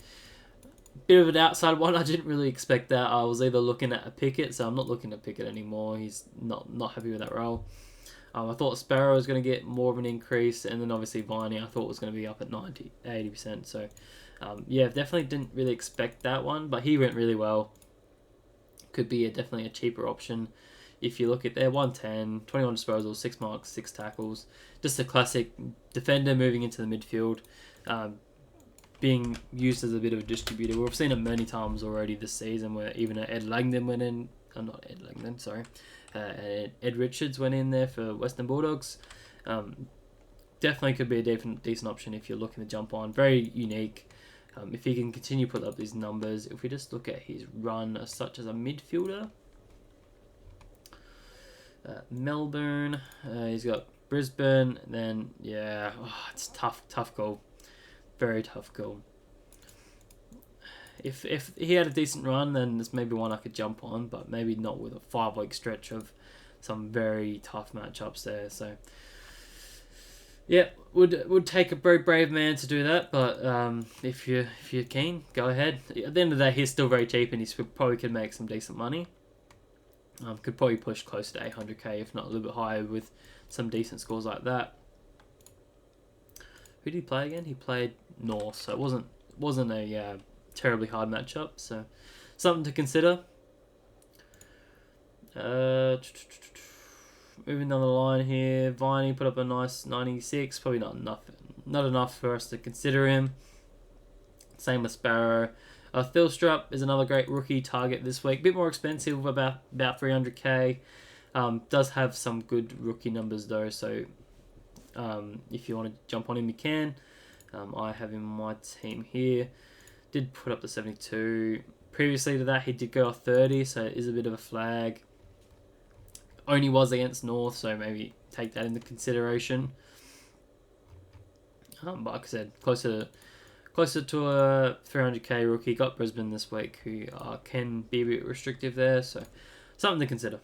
bit of an outside one. I didn't really expect that. I was either looking at a Pickett, so I'm not looking at Pickett anymore. He's not happy with that role. I thought Sparrow was going to get more of an increase, and then obviously Viney I thought was going to be up at 80%. So definitely didn't really expect that one, but he went really well. Could be definitely a cheaper option. If you look at their 110, 21 disposals, 6 marks, 6 tackles. Just a classic defender moving into the midfield, being used as a bit of a distributor. We've seen it many times already this season, where even Ed Langdon went in. Ed Richards went in there for Western Bulldogs. Definitely could be a decent option if you're looking to jump on. Very unique. If he can continue to put up these numbers, if we just look at his run as such as a midfielder, Melbourne, he's got Brisbane, then it's tough goal, very tough goal. If he had a decent run, then there's maybe one I could jump on, but maybe not with a 5-week stretch of some very tough matchups there. So yeah, would take a very brave man to do that, but if you're keen, go ahead. At the end of the day, he's still very cheap, and he probably could make some decent money. Could probably push closer to 800k, if not a little bit higher, with some decent scores like that. Who did he play again? He played North, so it wasn't a terribly hard matchup. So something to consider. Moving down the line here, Viney put up a nice 96. Probably not enough for us to consider him. Same with Sparrow. Thilstrup is another great rookie target this week. Bit more expensive, about 300k. Does have some good rookie numbers though, so if you want to jump on him, you can. I have him on my team here. Did put up the 72. Previously to that, he did go off 30, so it is a bit of a flag. Only was against North, so maybe take that into consideration. But like I said, closer to a 300k rookie. Got Brisbane this week, who can be a bit restrictive there, so something to consider.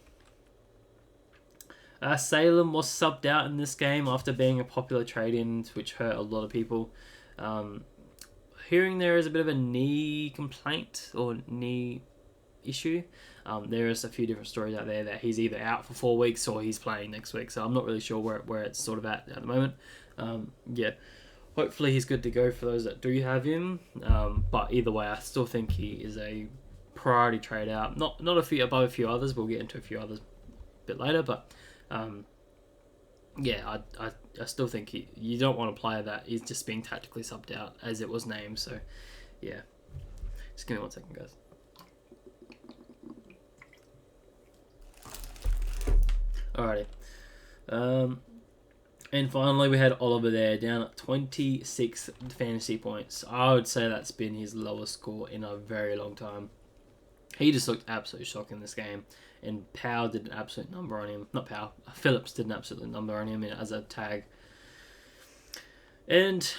Salem was subbed out in this game after being a popular trade-in, which hurt a lot of people. Hearing there is a bit of a knee complaint or knee issue. There is a few different stories out there that he's either out for 4 weeks or he's playing next week, so I'm not really sure where it's sort of at the moment. Hopefully he's good to go for those that do have him. But either way, I still think he is a priority trade out. Not above a few others. We'll get into a few others a bit later, but I still think you don't want a player that is just being tactically subbed out as it was named. So yeah, just give me 1 second, guys. Alrighty. And finally, we had Oliver there, down at 26 fantasy points. I would say that's been his lowest score in a very long time. He just looked absolutely shocking in this game. And Powell did an absolute number on him. Not Powell. Phillips did an absolute number on him as a tag. And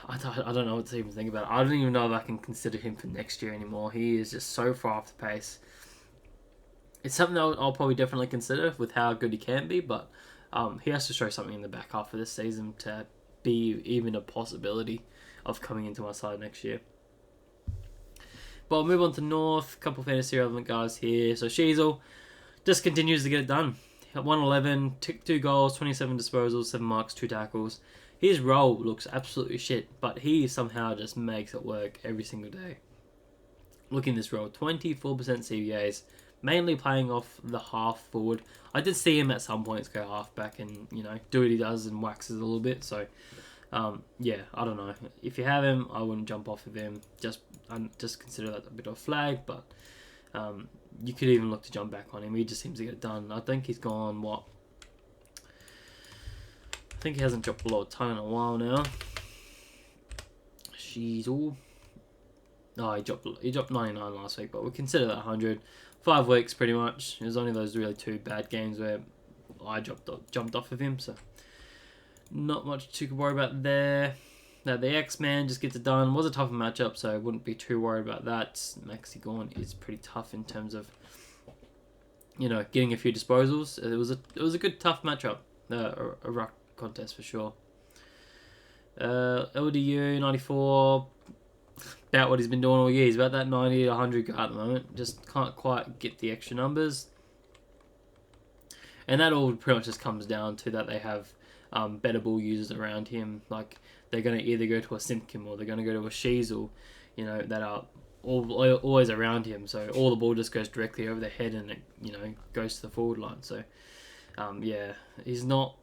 I don't know what to even think about it. I don't even know if I can consider him for next year anymore. He is just so far off the pace. It's something that I'll probably definitely consider with how good he can be, but he has to show something in the back half of this season to be even a possibility of coming into my side next year. But I'll move on to North. Couple fantasy relevant guys here. So Sheasel just continues to get it done. 111, 2 goals, 27 disposals, 7 marks, 2 tackles. His role looks absolutely shit, but he somehow just makes it work every single day. Look in this role, 24% CBAs, mainly playing off the half forward. I did see him at some points go half back and, do what he does and waxes a little bit. So, yeah, I don't know. If you have him, I wouldn't jump off of him. Just consider that a bit of a flag, but you could even look to jump back on him. He just seems to get it done. I think he's gone, I think he hasn't dropped below a ton in a while now. Sheasel. No, he dropped 99 last week, but we'll consider that 100. 5 weeks, pretty much. It was only those really 2 bad games where I jumped off of him, so not much to worry about there. Now, the X-Man just gets it done. Was a tougher matchup, so I wouldn't be too worried about that. Maxi Gorn is pretty tough in terms of, getting a few disposals. It was a good, tough matchup. A ruck contest for sure. LDU 94, about what he's been doing all year. He's about that 90 to 100 guy at the moment. Just can't quite get the extra numbers. And that all pretty much just comes down to that they have better ball users around him. Like, they're going to either go to a Simpkin or they're going to go to a Sheasel, that are always around him. So all the ball just goes directly over their head and it, goes to the forward line. So, yeah, he's not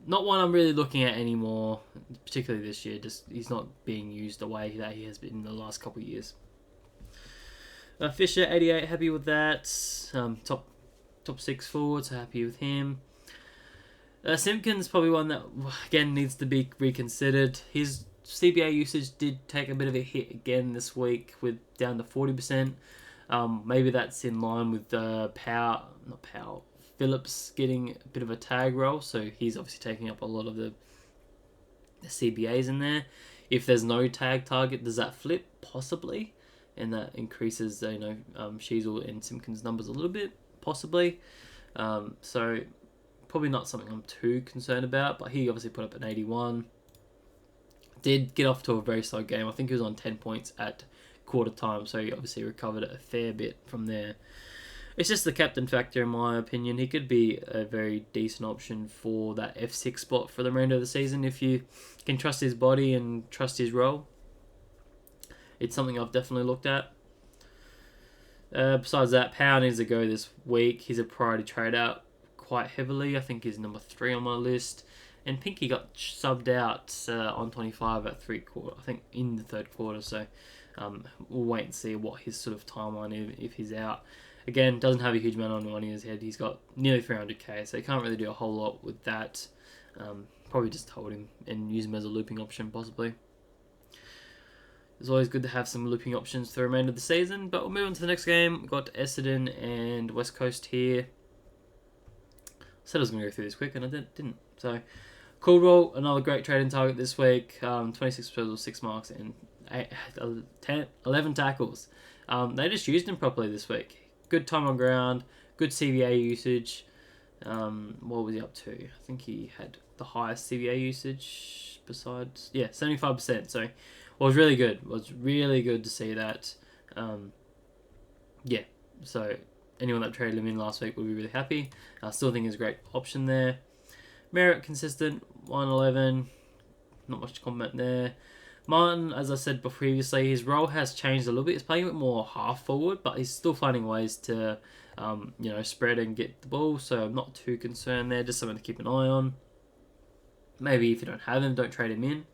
one I'm really looking at anymore, particularly this year. Just he's not being used the way that he has been in the last couple of years. Fisher 88, happy with that. Top 6 forwards, happy with him. Simpkins probably one that again needs to be reconsidered. His CBA usage did take a bit of a hit again this week, with down to 40%. Maybe that's in line with Phillips getting a bit of a tag role, so he's obviously taking up a lot of the CBAs in there. If there's no tag target, does that flip? Possibly, and that increases Sheasel and Simpkins' numbers a little bit, possibly. So probably not something I'm too concerned about, but he obviously put up an 81. Did get off to a very slow game. I think he was on 10 points at quarter time, so he obviously recovered a fair bit from there. It's just the captain factor, in my opinion. He could be a very decent option for that F6 spot for the remainder of the season if you can trust his body and trust his role. It's something I've definitely looked at. Besides that, Power needs to go this week. He's a priority trade out quite heavily. I think he's number 3 on my list. And Pinky got subbed out on 25 at 3/4, I think in the 3rd quarter. So we'll wait and see what his sort of timeline is if he's out. Again, doesn't have a huge amount of money in his head. He's got nearly 300k, so he can't really do a whole lot with that. Probably just hold him and use him as a looping option, possibly. It's always good to have some looping options for the remainder of the season. But we'll move on to the next game. We've got Essendon and West Coast here. I said I was going to go through this quick, and I didn't. So, Caldwell, another great trading target this week. 26 disposals, 6 marks, and 11 tackles. They just used him properly this week. Good time on ground, good CBA usage. What was he up to? I think he had the highest CBA usage besides... Yeah, 75%. So, was really good. It was really good to see that. Yeah, so anyone that traded him in last week would be really happy. I still think he's a great option there. Merritt, consistent, 111. Not much to comment there. Martin, as I said previously, his role has changed a little bit. He's playing a bit more half forward, but he's still finding ways to, spread and get the ball. So I'm not too concerned there. Just something to keep an eye on. Maybe if you don't have him, don't trade him in.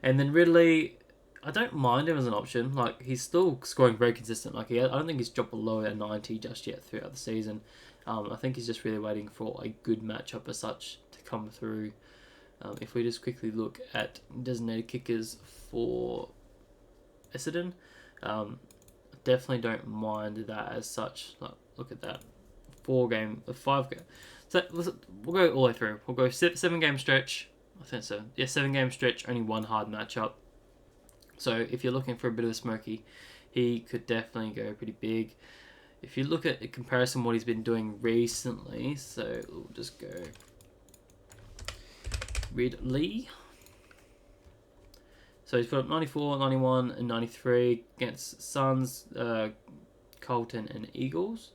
And then Ridley, I don't mind him as an option. Like, he's still scoring very consistent. Like, I don't think he's dropped below a 90 just yet throughout the season. I think he's just really waiting for a good matchup as such to come through. If we just quickly look at designated kickers for Essendon, definitely don't mind that as such. Like, look at that, 5 game. So we'll go all the way through. We'll go 7 game stretch. I I think so. Yeah, 7-game stretch, only one hard matchup. So if you're looking for a bit of a smoky, he could definitely go pretty big. If you look at a comparison what he's been doing recently, so we'll just go Ridley. So he's put up 94, 91, and 93 against Suns, Carlton, and Eagles.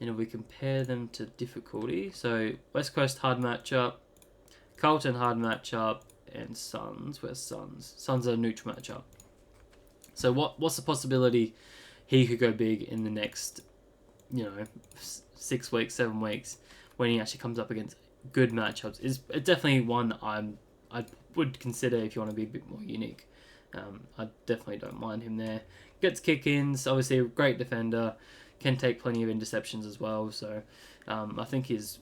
And if we compare them to difficulty, so West Coast hard matchup, Carlton hard matchup, and Suns. Where's Suns? Suns are a neutral matchup. So what's the possibility he could go big in the next, 6 weeks, 7 weeks when he actually comes up against good matchups? Is definitely one that I would consider if you want to be a bit more unique. I definitely don't mind him there. Gets kick-ins, obviously a great defender, can take plenty of interceptions as well. So I think his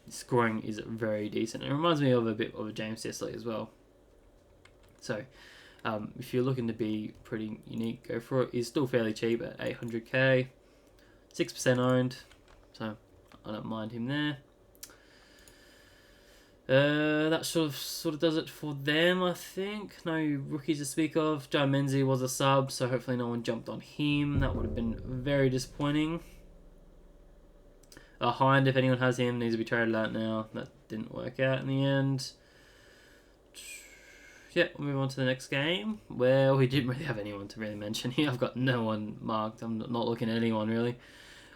scoring is very decent. It reminds me of a bit of a James Sicily as well. So if you're looking to be pretty unique, go for it. He's still fairly cheap at 800k, 6% owned, so I don't mind him there. That sort of does it for them, I think. No rookies to speak of. Joe Menzie was a sub, so hopefully no one jumped on him. That would have been very disappointing. Hind, if anyone has him, needs to be traded out now. That didn't work out in the end. Yeah, we'll move on to the next game. Well, we didn't really have anyone to really mention here. I've got no one marked. I'm not looking at anyone, really.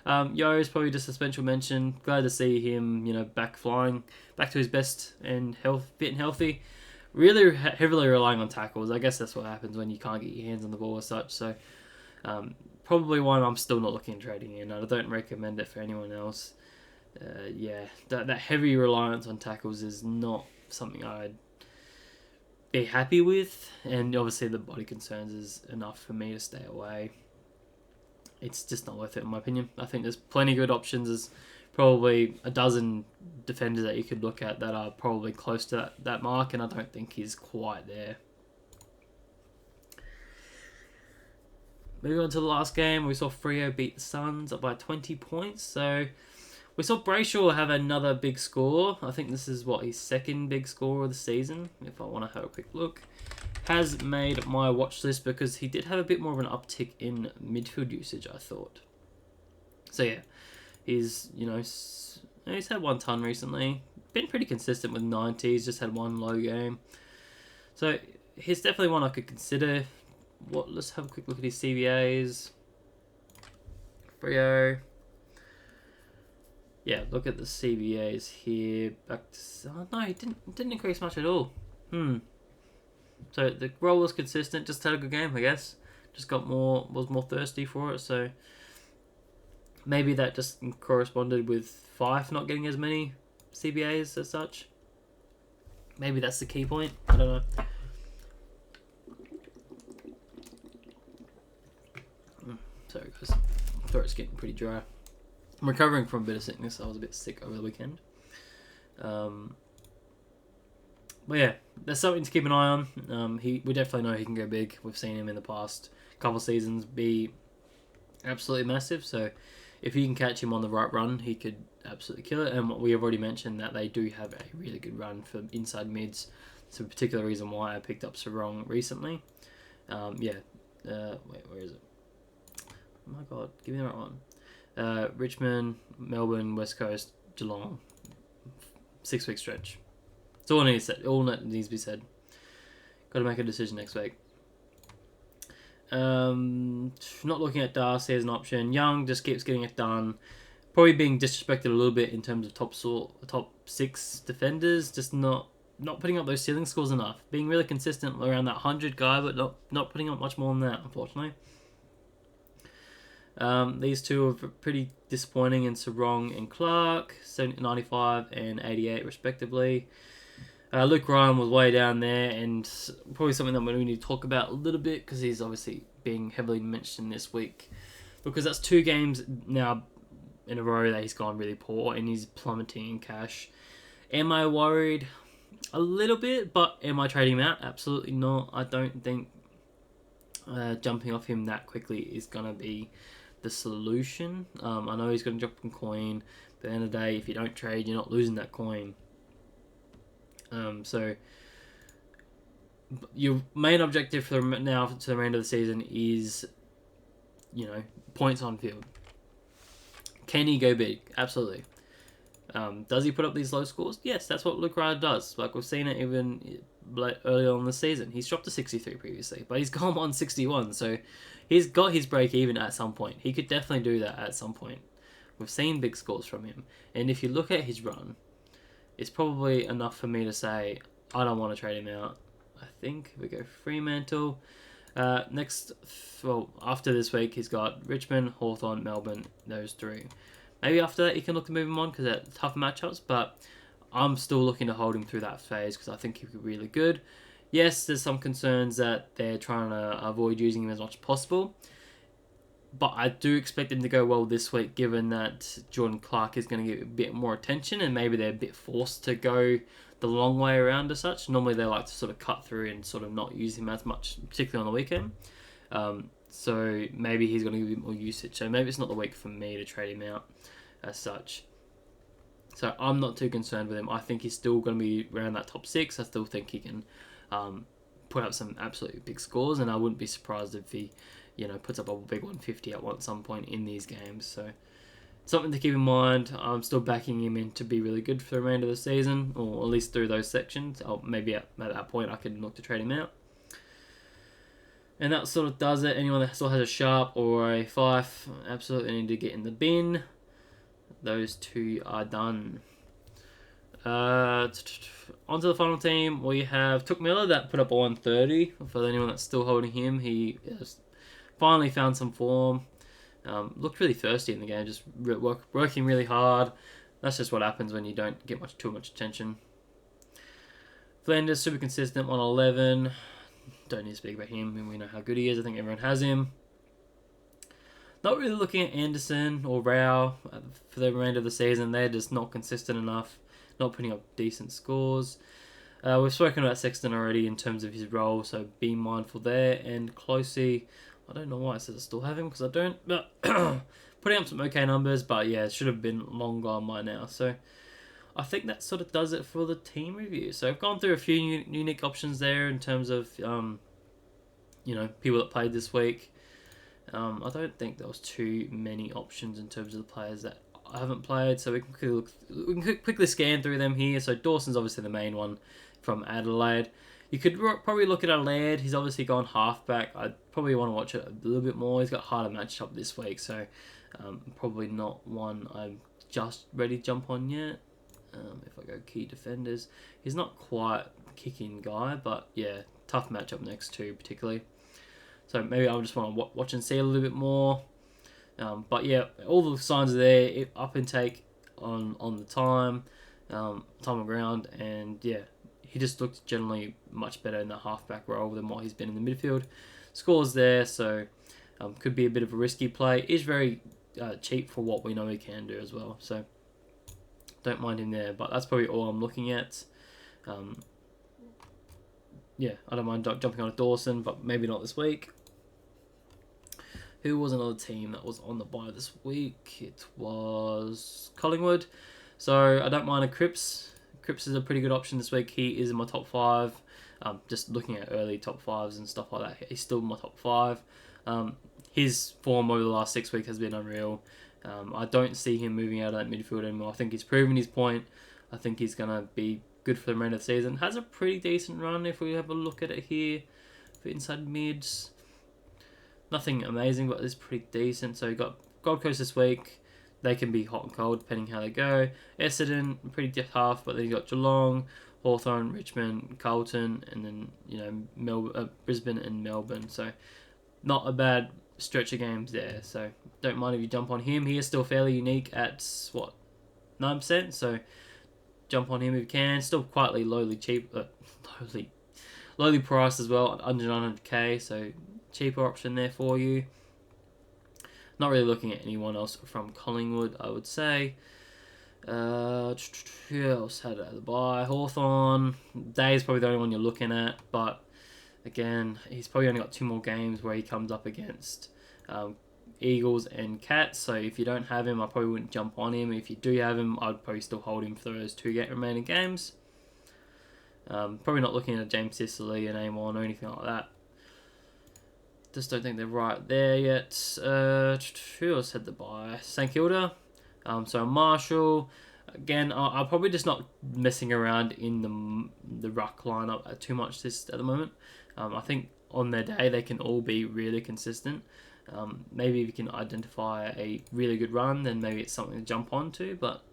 Yo is probably just a special mention. Glad to see him, back flying, back to his best and fit and healthy. Really heavily relying on tackles. I guess that's what happens when you can't get your hands on the ball as such. So, probably one I'm still not looking at trading in. I don't recommend it for anyone else. That heavy reliance on tackles is not something I'd be happy with. And obviously the body concerns is enough for me to stay away. It's just not worth it in my opinion. I think there's plenty of good options. There's probably a dozen defenders that you could look at that are probably close to that mark, and I don't think he's quite there. Moving on to the last game, we saw Freo beat the Suns up by 20 points. So we saw Brayshaw have another big score. I think this is his second big score of the season, if I want to have a quick look. Has made my watch list because he did have a bit more of an uptick in midfield usage, I thought. So yeah, he's had 1 ton recently. Been pretty consistent with 90s, just had one low game. So he's definitely one I could consider. Let's have a quick look at his CBAs. Freo. Yeah, look at the CBAs here. He didn't increase much at all. So the role was consistent, just had a good game, I guess. Just was more thirsty for it, so maybe that just corresponded with Fife not getting as many CBAs as such. Maybe that's the key point. I don't know. Sorry guys, my throat's getting pretty dry. I'm recovering from a bit of sickness. I was a bit sick over the weekend. But yeah, there's something to keep an eye on. We definitely know he can go big. We've seen him in the past couple of seasons be absolutely massive. So if you can catch him on the right run, he could absolutely kill it. And we have already mentioned that they do have a really good run for inside mids. It's a particular reason why I picked up Sarong recently. Wait, where is it? Oh my god, give me the right one. Richmond, Melbourne, West Coast, Geelong. 6-week stretch. It's all that needs to be said. Got to make a decision next week. Not looking at Darcy as an option. Young just keeps getting it done. Probably being disrespected a little bit in terms of top 6 defenders. Just not putting up those ceiling scores enough. Being really consistent around that 100 guy, but not putting up much more than that, unfortunately. These two are pretty disappointing in Sarong and Clark, 95 and 88 respectively. Luke Ryan was way down there, and probably something that we need to talk about a little bit because he's obviously being heavily mentioned this week because that's 2 games now in a row that he's gone really poor and he's plummeting in cash. Am I worried? A little bit, but am I trading him out? Absolutely not. I don't think jumping off him that quickly is going to be the solution. I know he's going to drop some coin, but at the end of the day, if you don't trade, you're not losing that coin. So your main objective for now to the end of the season is, points on field. Can he go big? Absolutely. Does he put up these low scores? Yes, that's what Luke Ryder does. Like, we've seen it even earlier on in the season. He's dropped to 63 previously, but he's gone on 61, so he's got his break even at some point. He could definitely do that at some point. We've seen big scores from him, and if you look at his run, it's probably enough for me to say I don't want to trade him out. I think we go Fremantle. After this week, he's got Richmond, Hawthorn, Melbourne, those three. Maybe after that, you can look to move him on because they're tough matchups, but I'm still looking to hold him through that phase because I think he'll be really good. Yes, there's some concerns that they're trying to avoid using him as much as possible, but I do expect him to go well this week given that Jordan Clark is going to get a bit more attention and maybe they're a bit forced to go the long way around as such. Normally they like to sort of cut through and sort of not use him as much, particularly on the weekend. So maybe he's going to give him more usage. So maybe it's not the week for me to trade him out as such. So I'm not too concerned with him. I think he's still going to be around that top 6. I still think he can put up some absolutely big scores, and I wouldn't be surprised if he, puts up a big 150 at some point in these games. So something to keep in mind. I'm still backing him in to be really good for the remainder of the season, or at least through those sections. Or maybe at that point I could look to trade him out. And that sort of does it. Anyone that still has a Sharp or a Fife absolutely need to get in the bin. Those two are done. Onto the final team, we have Took Miller that put up a 130. For anyone that's still holding him, he has finally found some form. Looked really thirsty in the game, just working really hard. That's just what happens when you don't get too much attention. Flanders, super consistent, 111. Don't need to speak about him, and we know how good he is. I think everyone has him. Not really looking at Anderson or Rao for the remainder of the season. They're just not consistent enough, not putting up decent scores. We've spoken about Sexton already in terms of his role, so be mindful there. And Closey, I don't know why it says I still have him, because I don't. But putting up some okay numbers, but yeah, it should have been long gone by now. So I think that sort of does it for the team review. So I've gone through a few unique options there in terms of, people that played this week. I don't think there was too many options in terms of the players that I haven't played. So we can quickly scan through them here. So Dawson's obviously the main one from Adelaide. You could probably look at Laird. He's obviously gone halfback. I probably want to watch it a little bit more. He's got harder matchup this week, so probably not one I'm just ready to jump on yet. If I go key defenders, he's not quite kicking guy, but yeah, tough matchup next to particularly. So maybe I'll just want to watch and see a little bit more. But yeah, all the signs are there. Up intake on the time of ground, and yeah, he just looked generally much better in the halfback role than what he's been in the midfield. Scores there, so could be a bit of a risky play. Is very cheap for what we know he can do as well. So don't mind him there, but that's probably all I'm looking at. Yeah, I don't mind jumping on a Dawson, but maybe not this week. Who was another team that was on the bye this week? It was Collingwood. So I don't mind a Cripps. Cripps is a pretty good option this week. He is in my top 5. Just looking at early top 5s and stuff like that, he's still in my top 5. His form over the last 6 weeks has been unreal. I don't see him moving out of that midfield anymore. I think he's proven his point. I think he's going to be good for the remainder of the season. Has a pretty decent run if we have a look at it here for inside mids. Nothing amazing, but it's pretty decent. So you got Gold Coast this week. They can be hot and cold depending how they go. Essendon, pretty tough, but then you got Geelong, Hawthorn, Richmond, Carlton, and then Brisbane and Melbourne. So not a bad stretch of games there. So don't mind if you jump on him. He is still fairly unique at 9%. So jump on him if you can. Still quietly lowly priced as well, under 900k. So cheaper option there for you. Not really looking at anyone else from Collingwood, I would say. Who else had it at the bye? Hawthorn. Day's probably the only one you're looking at, but again, he's probably only got 2 more games where he comes up against Eagles and Cats. So if you don't have him, I probably wouldn't jump on him. If you do have him, I'd probably still hold him for those 2 remaining games. Probably not looking at James Sicily and Amon or anything like that. Just don't think they're right there yet. Who else had the bye? St Kilda. So Marshall. Again, I'm probably just not messing around in the ruck lineup too much at the moment. I think on their day they can all be really consistent. Maybe if you can identify a really good run, then maybe it's something to jump onto. But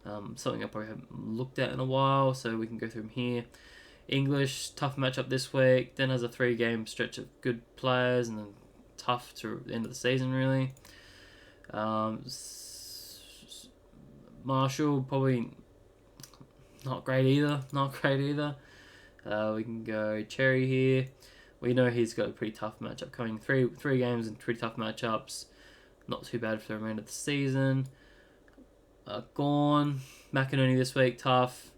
something I probably haven't looked at in a while, so we can go through them here. English, tough matchup this week. Then has a 3-game stretch of good players, and then tough to the end of the season, really. Marshall, probably not great either. We can go Cherry here. We know he's got a pretty tough matchup coming. Three games and pretty tough matchups. Not too bad for the remainder of the season. Gone. McInerney this week, tough.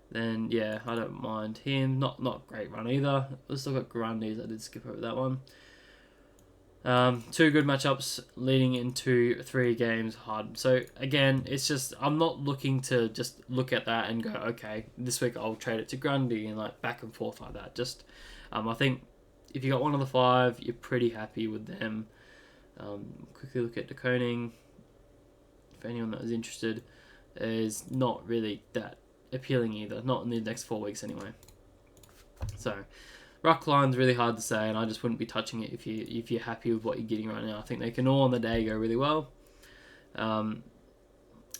Then, yeah, I don't mind him. Not great run either. We've still got Grundys. I did skip over that one. 2 good matchups leading into 3 games hard. So, again, it's just, I'm not looking to just look at that and go, okay, this week I'll trade it to Grundy and like back and forth like that. Just, I think if you got one of the 5, you're pretty happy with them. Quickly look at De Koning. For anyone that is interested, is not really that appealing either. Not in the next 4 weeks anyway. So, ruck line's really hard to say, and I just wouldn't be touching it if you're happy with what you're getting right now. I think they can all on the day go really well.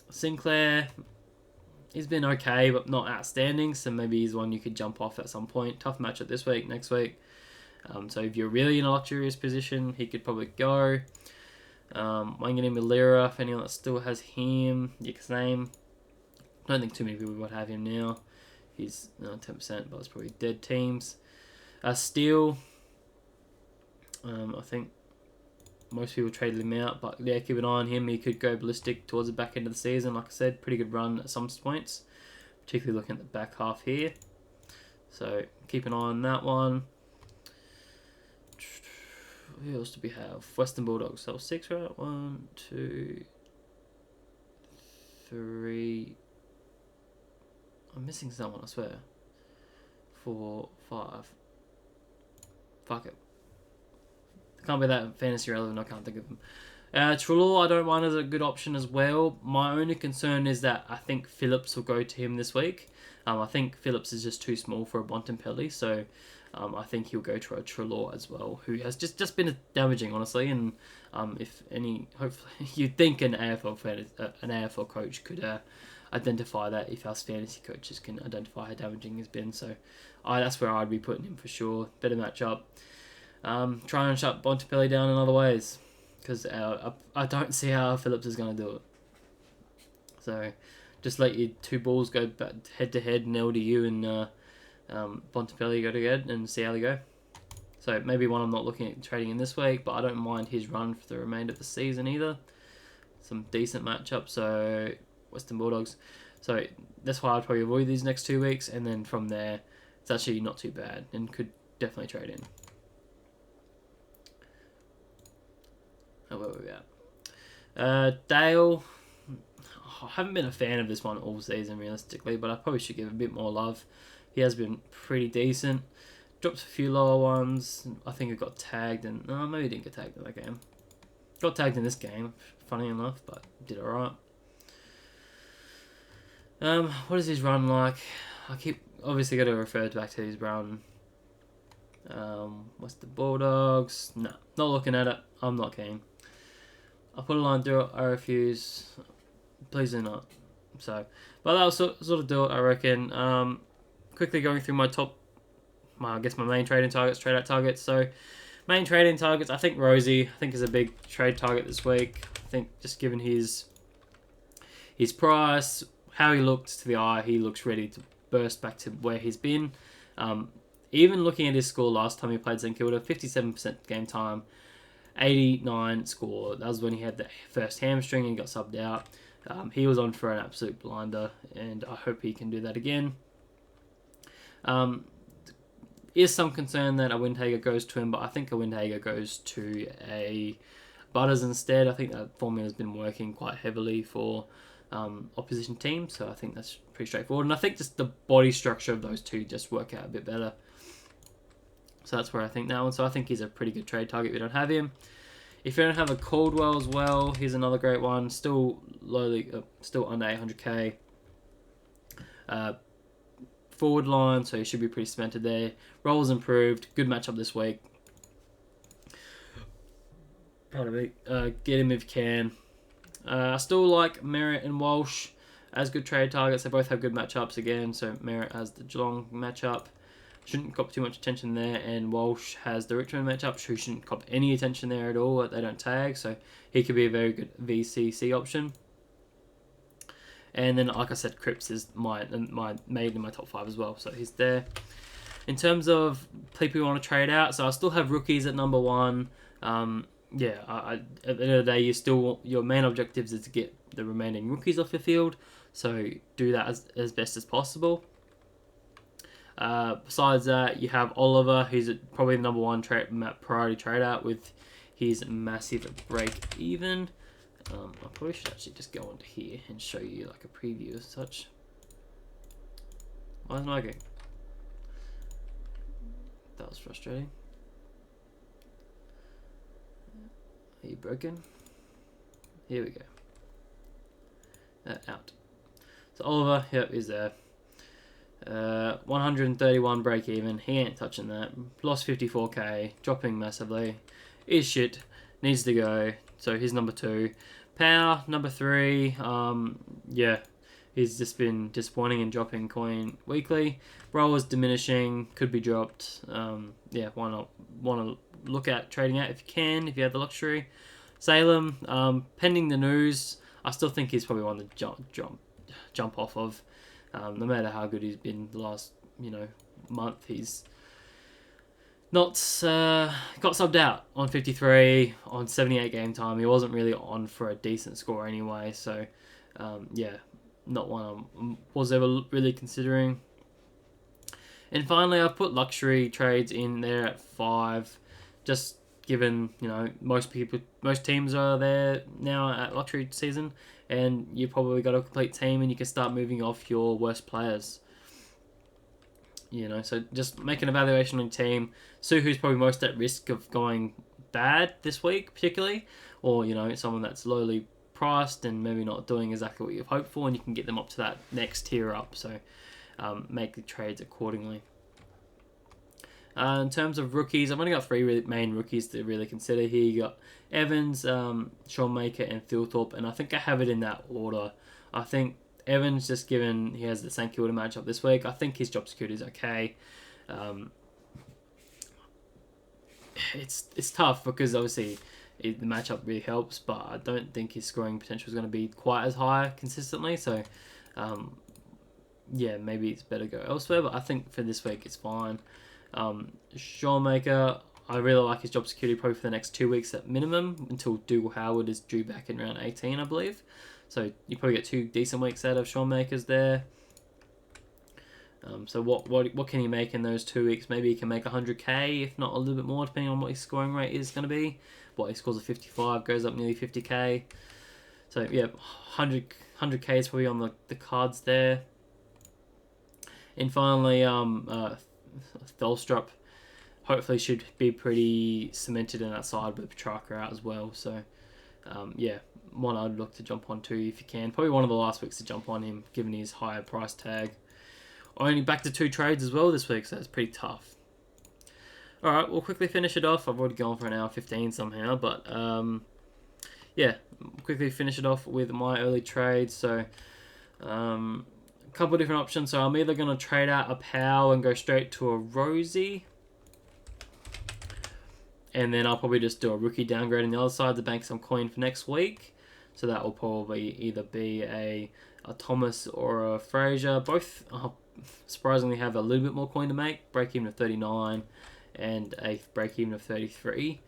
Sinclair, he's been okay, but not outstanding, so maybe he's one you could jump off at some point. Tough matchup this week, next week. So if you're really in a luxurious position, he could probably go. Wangani Malira, if anyone that still has him, Yick's name. I don't think too many people would have him now. He's 10%, but it's probably dead teams. Steele, I think most people traded him out, but yeah, keep an eye on him. He could go ballistic towards the back end of the season. Like I said, pretty good run at some points, particularly looking at the back half here. So keep an eye on that one. Who else do we have? Western Bulldogs. So 6, right? 1, 2, 3. I'm missing someone, I swear. 4, 5. Fuck it. Can't be that fantasy relevant, I can't think of them. Trelaw, I don't mind as a good option as well. My only concern is that I think Phillips will go to him this week. I think Phillips is just too small for a Bontempelli, so I think he'll go to a Trelaw as well, who has just been damaging, honestly. And if any, hopefully, you'd think an AFL coach could identify that if our fantasy coaches can identify how damaging he's been. So that's where I'd be putting him for sure. Better matchup. Try and shut Bontempelli down in other ways, because I don't see how Phillips is going to do it. So just let your 2 balls go head to head, and LDU and Bontempelli go together and see how they go. So maybe one I'm not looking at trading in this week, but I don't mind his run for the remainder of the season either. Some decent matchups. So Western Bulldogs. So that's why I'd probably avoid these next 2 weeks, and then from there, it's actually not too bad and could definitely trade in. Oh, where were we at? Dale. I haven't been a fan of this one all season, realistically, but I probably should give a bit more love. He has been pretty decent. Dropped a few lower ones. I think he got tagged, and maybe he didn't get tagged in that game. Got tagged in this game, funny enough, but did alright. What is his run like? I keep obviously got to refer back to his run. What's the Bulldogs? No, not looking at it. I'm not keen. I'll put a line through it. I refuse. Please do not. So, but that'll sort of do it, I reckon. Quickly going through my main trading targets, trade out targets. So, main trading targets, I think Rosie, is a big trade target this week. I think just given his price, how he looked to the eye, he looks ready to burst back to where he's been. Even looking at his score last time he played St Kilda, 57% game time, 89 score. That was when he had the first hamstring and got subbed out. He was on for an absolute blinder, and I hope he can do that again. Is some concern that a Windhager goes to him, but I think a Windhager goes to a Butters instead. I think that formula has been working quite heavily for opposition team. So I think that's pretty straightforward. And I think just the body structure of those two just work out a bit better. So that's where I think that one. So I think he's a pretty good trade target if you don't have him. If you don't have a Caldwell as well, here's another great one. Still lowly, still under 800k. Forward line, so he should be pretty cemented there. Roles improved. Good matchup this week. Pardon me. Get him if you can. I still like Merritt and Walsh as good trade targets. They both have good matchups again. So Merritt has the Geelong matchup. Shouldn't cop too much attention there. And Walsh has the Richmond matchup. Who shouldn't cop any attention there at all. They don't tag. So he could be a very good VCC option. And then, like I said, Cripps is my made in my top 5 as well. So he's there. In terms of people you want to trade out, so I still have rookies at number 1. Yeah, at the end of the day, your main objectives is to get the remaining rookies off your field. So do that as best as possible. Besides that, you have Oliver, who's probably the number 1 priority trade out with his massive break even. I probably should actually just go onto here and show you like a preview as such. Why isn't I going? That was frustrating. Are you broken? Here we go. Out. So Oliver, yep, is there. 131 break even. He ain't touching that. Lost 54k. Dropping massively. Is shit. Needs to go. So he's number 2. Power, number 3. Yeah. He's just been disappointing and dropping coin weekly. Role is diminishing. Could be dropped. Yeah, why not? Want to look at trading out if you can, if you have the luxury. Salem, pending the news, I still think he's probably one to jump off of. No matter how good he's been the last, month, he's not got subbed out on 53 on 78 game time. He wasn't really on for a decent score anyway, so yeah, not one I was ever really considering. And finally, I've put luxury trades in there at 5, just given most teams are there now at luxury season, and you probably got a complete team, and you can start moving off your worst players. So just make an evaluation on your team. See who's probably most at risk of going bad this week, particularly, or someone that's lowly priced and maybe not doing exactly what you've hoped for, and you can get them up to that next tier up. So make the trades accordingly. In terms of rookies, I've only got 3 main rookies to really consider here. You got Evans, Sean Maker, and Thilthorpe, and I think I have it in that order. I think Evans, just given he has the St Kilda matchup this week, I think his job security is okay. It's tough because obviously the matchup really helps, but I don't think his scoring potential is going to be quite as high consistently. So, yeah, maybe it's better to go elsewhere. But I think for this week it's fine. Sean Maker, I really like his job security probably for the next 2 weeks at minimum until Dougal Howard is due back in round 18, I believe. So you probably get 2 decent weeks out of Sean Makers there. So what can he make in those 2 weeks? Maybe he can make 100k, if not a little bit more, depending on what his scoring rate is going to be. What he scores a 55, goes up nearly 50k. So yeah, 100k is probably on the cards there. And finally, Thelstrup hopefully should be pretty cemented in that side with Petrarca out as well. So yeah, one I'd look to jump on to if you can. Probably one of the last weeks to jump on him, given his higher price tag. Only back to 2 trades as well this week, so it's pretty tough. Alright, we'll quickly finish it off. I've already gone for an hour 15 somehow, but yeah, quickly finish it off with my early trades. So a couple of different options. So I'm either going to trade out a Powell and go straight to a Rosie, and then I'll probably just do a rookie downgrade on the other side to bank some coin for next week. So that will probably either be a Thomas or a Fraser. Both surprisingly have a little bit more coin to make. Break even of 39 and a break even of 33.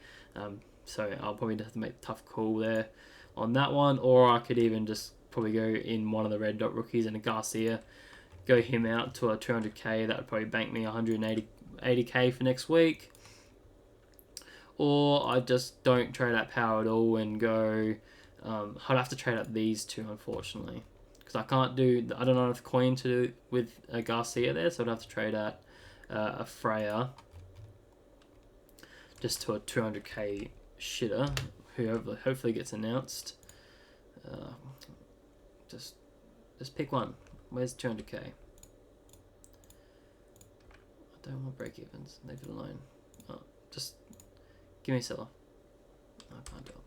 So I'll probably have to make a tough call there on that one. Or I could even just probably go in one of the red dot rookies and a Garcia. Go him out to a 200k. That would probably bank me 180k for next week. Or I just don't trade out Power at all and go... I'd have to trade out these 2, unfortunately. because I can't do. I don't know if coin to do with a Garcia there, so I'd have to trade out a Freya just to a 200k shitter, who hopefully gets announced. Just pick one. Where's 200k? I don't want break evens. Leave it alone. Oh, just give me a seller. I can't do it.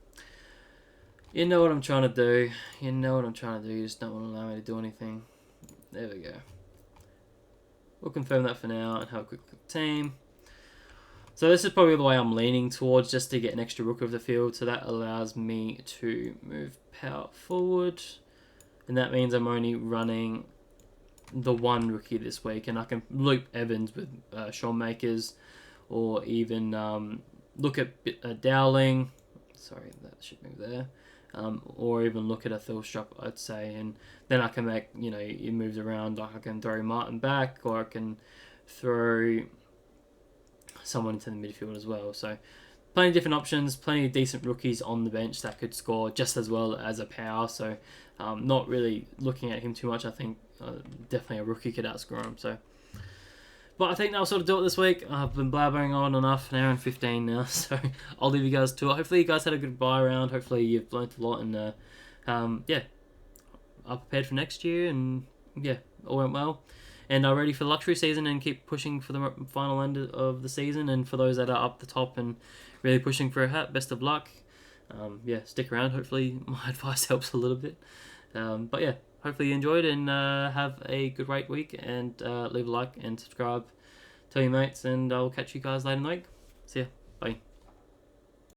You know what I'm trying to do. You know what I'm trying to do. You just don't want to allow me to do anything. There we go. We'll confirm that for now and have a quick team. So this is probably the way I'm leaning towards, just to get an extra rook of the field. So that allows me to move power forward. And that means I'm only running the one rookie this week. And I can loop Evans with Sean Makers, or even look at Dowling. Sorry, that should move there. Or even look at a Thilstrup, I'd say, and then I can make, it moves around. Like I can throw Martin back, or I can throw someone into the midfield as well. So plenty of different options, plenty of decent rookies on the bench that could score just as well as a power. So not really looking at him too much. I think definitely a rookie could outscore him. So. But I think that'll sort of do it this week. I've been blabbering on enough, an hour and 15 now, so I'll leave you guys to it. Hopefully you guys had a good buy round. Hopefully you've learnt a lot, and I'm prepared for next year, and all went well. And I'm ready for the luxury season and keep pushing for the final end of the season. And for those that are up the top and really pushing for a hat, best of luck. Stick around. Hopefully my advice helps a little bit. Hopefully you enjoyed, and have a good great week, and leave a like and subscribe. Tell your mates, and I'll catch you guys later in the week. See ya.